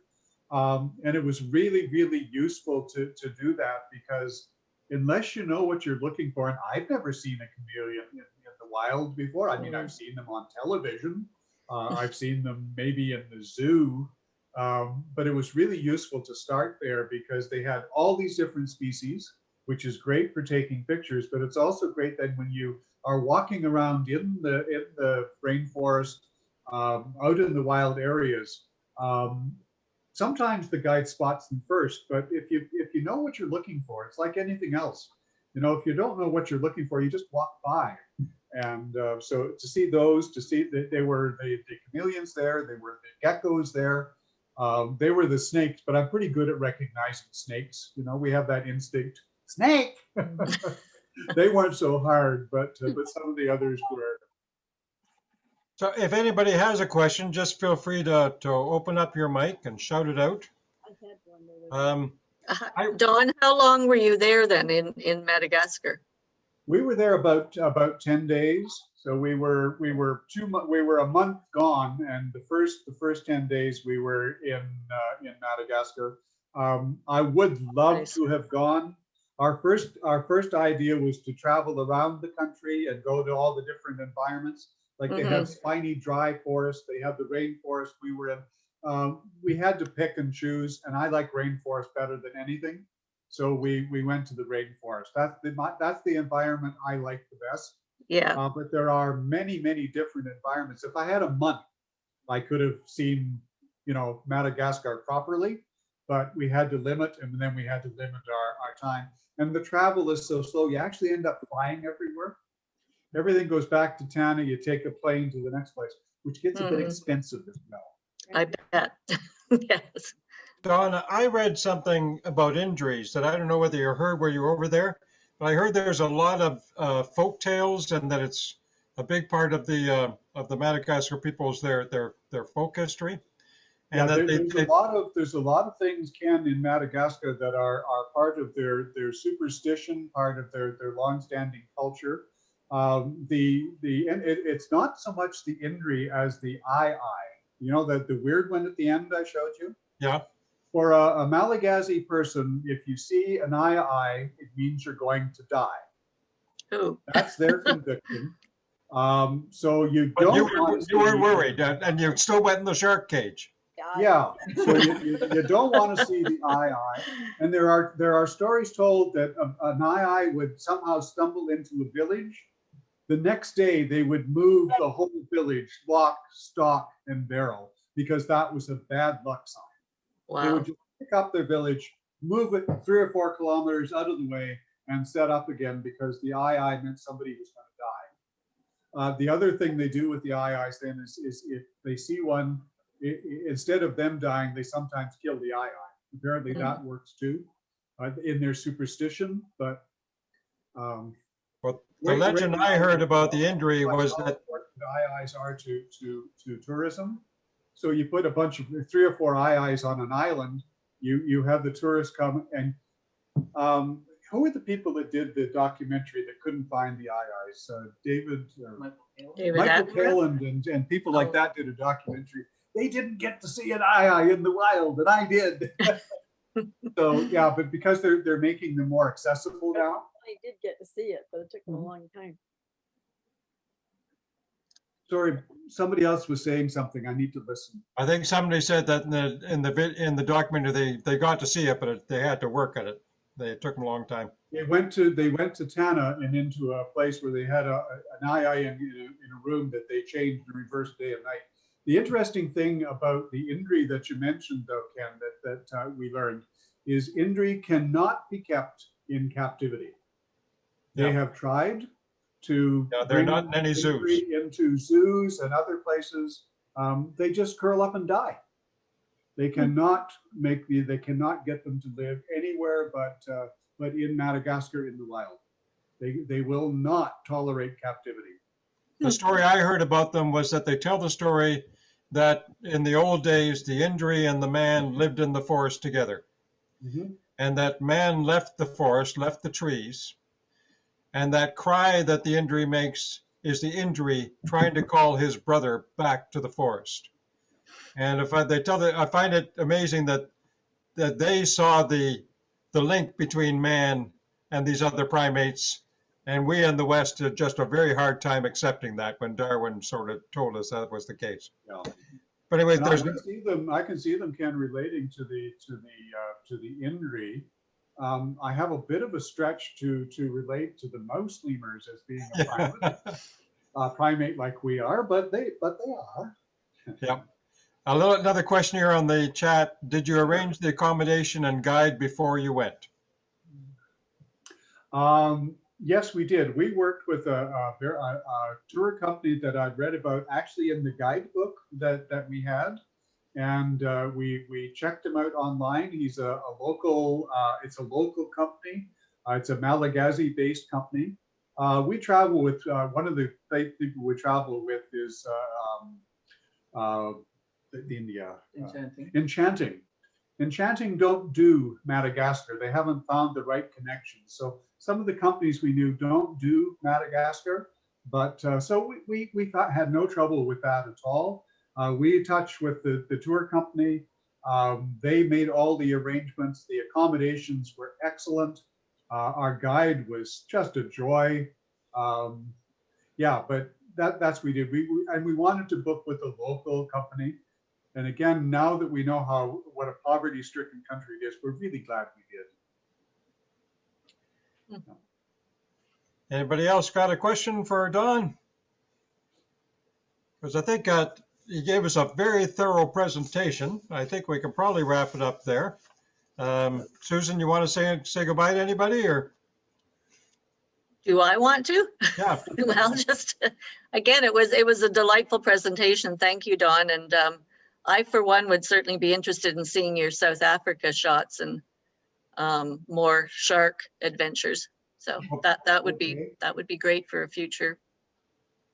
And it was really, really useful to do that, because unless you know what you're looking for, and I've never seen a chameleon in the wild before. I mean, I've seen them on television. I've seen them maybe in the zoo. But it was really useful to start there because they had all these different species, which is great for taking pictures, but it's also great that when you are walking around in the rainforest, out in the wild areas, sometimes the guide spots them first. But if you know what you're looking for, it's like anything else. If you don't know what you're looking for, you just walk by. And so to see those, to see that they were the chameleons there, they were the geckos there. They were the snakes, but I'm pretty good at recognizing snakes. We have that instinct. Snake. They weren't so hard, but some of the others were. So if anybody has a question, just feel free to open up your mic and shout it out. Dawn, how long were you there then in Madagascar? We were there about 10 days. So we were a month gone, and the first 10 days we were in Madagascar. I would love Nice. to have gone. Our first idea was to travel around the country and go to all the different environments. Like they have spiny dry forests, they have the rainforest we were in. We had to pick and choose, and I like rainforest better than anything. So we went to the rainforest. That's the environment I like the best. Yeah. But there are many, many different environments. If I had a month, I could have seen, Madagascar properly, but we had to limit, and then we had to limit our time. And the travel is so slow, you actually end up flying everywhere. Everything goes back to Tana, you take a plane to the next place, which gets a bit expensive as well. I bet. Yes. Donna, I read something about injuries that I don't know whether you heard where you were over there, but I heard there's a lot of folk tales, and that it's a big part of the Madagascar people's their folk history. And Yeah, that there's a lot of things, Ken, in Madagascar that are part of their superstition, part of their longstanding culture. It's not so much the Indri as the I. The weird one at the end I showed you. Yeah. for a Malagasy person, if you see an eye, it means you're going to die. Ooh. That's their conviction. So you But don't want to you weren't see, worried, and you still went in the shark cage. yeah. So you don't want to see the eye, and there are stories told that an eye would somehow stumble into a village. The next day they would move the whole village, lock, stock, and barrel, because that was a bad luck sign. They would Wow. just pick up their village, move it 3 or 4 kilometers out of the way, and set up again, because the eye meant somebody was going to die. The other thing they do with the eyes then is if they see one, instead of them dying, they sometimes kill the eye. Apparently that works too, in their superstition. But Well, the legend I heard about the injury was how that important the eyes are to tourism. So you put a bunch of 3 or 4 eyes on an island. You have the tourists come, and who were the people that did the documentary that couldn't find the eyes? David Michael Kaland and people like that did a documentary. They didn't get to see an eye in the wild, and I did. So yeah, but because they're making them more accessible now. I did get to see it, but it took them a long time. Sorry, somebody else was saying something. I need to listen. I think somebody said that in the documentary they got to see it, but they had to work at it. It took them a long time. They went to Tana and into a place where they had an eye in a room that they changed in reverse day and night. The interesting thing about the Indri that you mentioned, though, Ken, that we learned is Indri cannot be kept in captivity. They have tried to they're bring not in any zoos. Indri into zoos and other places. They just curl up and die. They cannot they cannot get them to live anywhere but in Madagascar in the wild. They will not tolerate captivity. The story I heard about them was that they tell the story that in the old days, the Indri and the man lived in the forest together. Mm-hmm. And that man left the forest, left the trees. And that cry that the Indri makes is the Indri trying to call his brother back to the forest. And I find it amazing that they saw the link between man and these other primates, and we in the West had just a very hard time accepting that when Darwin sort of told us that was the case. Yeah. But anyway, I can see them, Ken, relating to the Indri. I have a bit of a stretch to relate to the mouse lemurs as being a primate, primate like we are, but they are. Yeah. Another question here on the chat. Did you arrange the accommodation and guide before you went? Yes, we did. We worked with a tour company that I read about actually in the guidebook that we had. And we checked him out online. He's a local, it's a local company. It's a Malagasy-based company. We travel with, one of the people we travel with is Enchanting. Enchanting don't do Madagascar. They haven't found the right connection. So some of the companies we knew don't do Madagascar, but so we had no trouble with that at all. We touched with the tour company. They made all the arrangements. The accommodations were excellent. Our guide was just a joy. Yeah, but that's what we did. We wanted to book with a local company. And again, now that we know what a poverty-stricken country it is, we're really glad we did. Anybody else got a question for Don? Because I think he gave us a very thorough presentation. I think we can probably wrap it up there. Susan, you want to say goodbye to anybody, or? Do I want to? Yeah. Well, just again, it was a delightful presentation. Thank you, Don. And I, for one, would certainly be interested in seeing your South Africa shots and more shark adventures. So that would be great for a future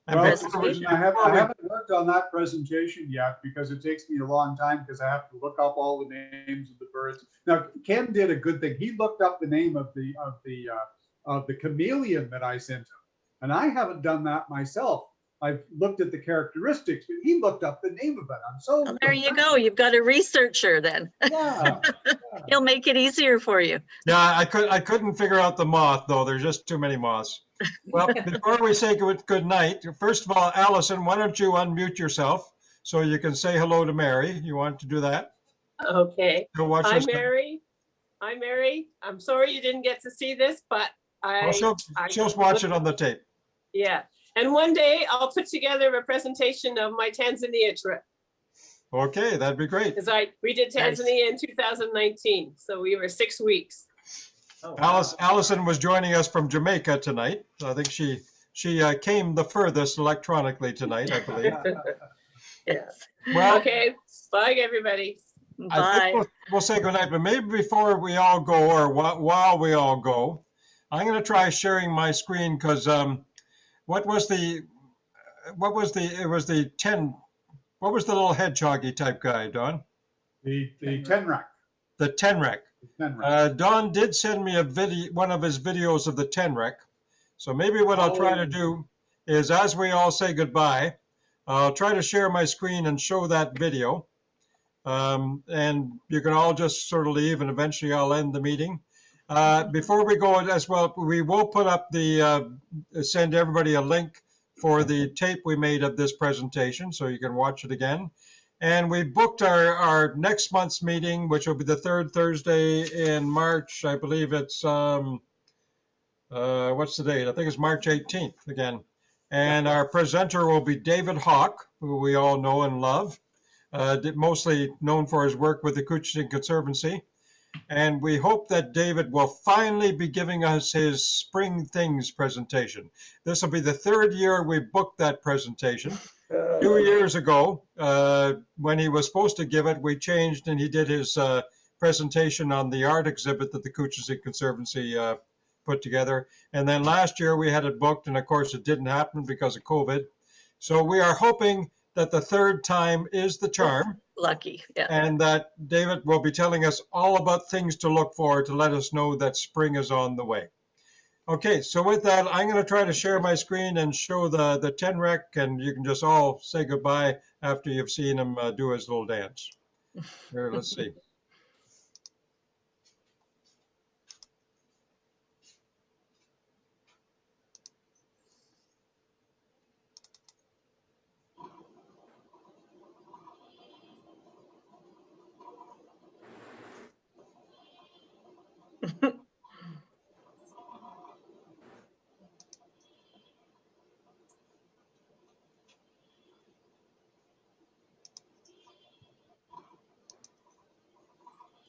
presentation. I haven't worked on that presentation yet because it takes me a long time because I have to look up all the names of the birds. Now, Ken did a good thing. He looked up the name of the chameleon that I sent him, and I haven't done that myself. I've looked at the characteristics, but he looked up the name of it. I'm so. Well, there you go. You've got a researcher then. Yeah. He'll make it easier for you. Yeah, I couldn't figure out the moth though. There's just too many moths. Well, before we say good night, first of all, Allison, why don't you unmute yourself so you can say hello to Mary? You want to do that? Okay. Go watch Hi, us. Mary. Hi, Mary. I'm sorry you didn't get to see this, but Well, she'll watch it on the tape. Yeah. And one day I'll put together a presentation of my Tanzania trip, Okay, that'd be great. because we did Nice. Tanzania in 2019. So we were 6 weeks. Allison was joining us from Jamaica tonight. I think she came the furthest electronically tonight, I believe. Yes. Well, Okay. Bye, everybody. I Bye. think we'll say goodnight, but maybe before we all go, or while we all go, I'm going to try sharing my screen because what was the little hedgehoggy type guy, Don? The Tenrec. The Tenrec. Tenrec. Don did send me one of his videos of the Tenrec. So maybe what I'll try to do is, as we all say goodbye, I'll try to share my screen and show that video. And you can all just sort of leave, and eventually I'll end the meeting. Before we go as well, we will put up send everybody a link for the tape we made of this presentation, so you can watch it again. And we booked our next month's meeting, which will be the third Thursday in March. I believe it's, what's the date? I think it's March 18th again. And our presenter will be David Hawk, who we all know and love, mostly known for his work with the Couchiching Conservancy. And we hope that David will finally be giving us his Spring Things presentation. This will be the third year we booked that presentation. 2 years ago, when he was supposed to give it, we changed and he did his presentation on the art exhibit that the Couchiching Conservancy put together. And then last year we had it booked, and of course it didn't happen because of COVID. So we are hoping that the third time is the charm. Lucky. Yeah. And that David will be telling us all about things to look for to let us know that spring is on the way. Okay, so with that, I'm going to try to share my screen and show the Tenrec, and you can just all say goodbye after you've seen him do his little dance. Here, let's see.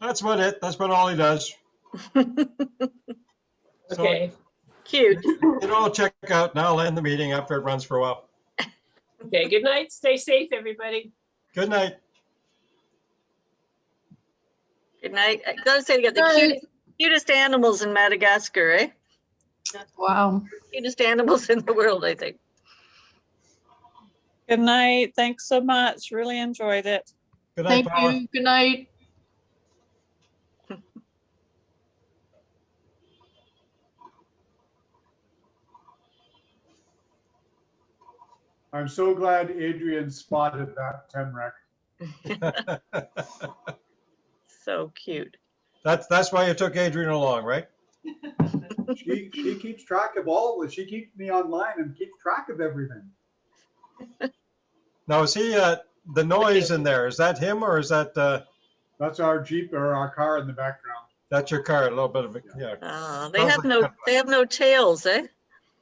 That's about it. That's about all he does. Okay. Cute. It all check out, and I'll end the meeting after it runs for a while. Okay. Good night. Stay safe, everybody. Good night. Good night. I gotta say, you got the cutest animals in Madagascar, eh? Wow. Cutest animals in the world, I think. Good night. Thanks so much. Really enjoyed it. Good night, Thank Paula. you. Good night. I'm so glad Adrian spotted that Tenrec. So cute. That's why you took Adrian along, right? She keeps track of all. She keeps me online and keeps track of everything. Now, is he the noise in there? Is that him, or is that That's our Jeep or our car in the background. that's your car? A little bit of it, yeah. They have no tails, eh?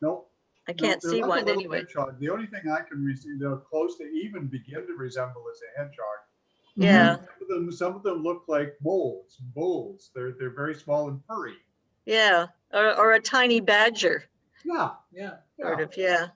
Nope. I can't they're see like a one little anyway. hedgehog. The only thing I can see they're close to even begin to resemble is a hedgehog. Yeah, Some of them look like moles. They're very small and furry. yeah. Or a tiny badger, Yeah. sort of, yeah.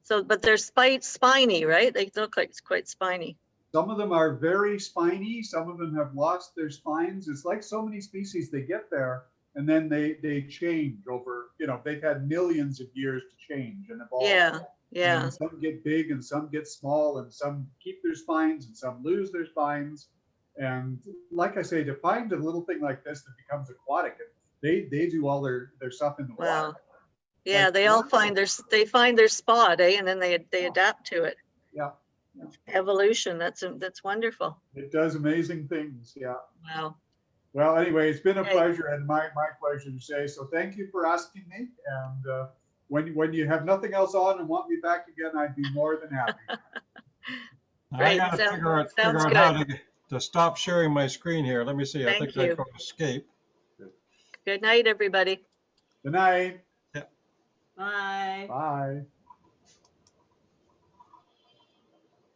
So, but they're spiny, right? They look like it's quite spiny. Some of them are very spiny. Some of them have lost their spines. It's like so many species, they get there and then they change over, they've had millions of years to change and evolve. Yeah, yeah. And some get big and some get small and some keep their spines and some lose their spines. And like I say, to find a little thing like this that becomes aquatic, they do all their stuff in the Wow. water. Yeah, Like, they all wonderful. they find their spot, eh? And then they Yeah. adapt to it. Yeah, Evolution, that's wonderful. it does amazing things. Yeah. Wow. Well, anyway, it's been a Okay. pleasure and my pleasure to say. So thank you for asking me. And when you have nothing else on and want me back again, I'd be more than happy. I Great, gotta figure sounds out how to stop sharing my screen here. Let me see. I Thank think I you. go escape. Good night, everybody. Good night. Yeah. Bye. Bye.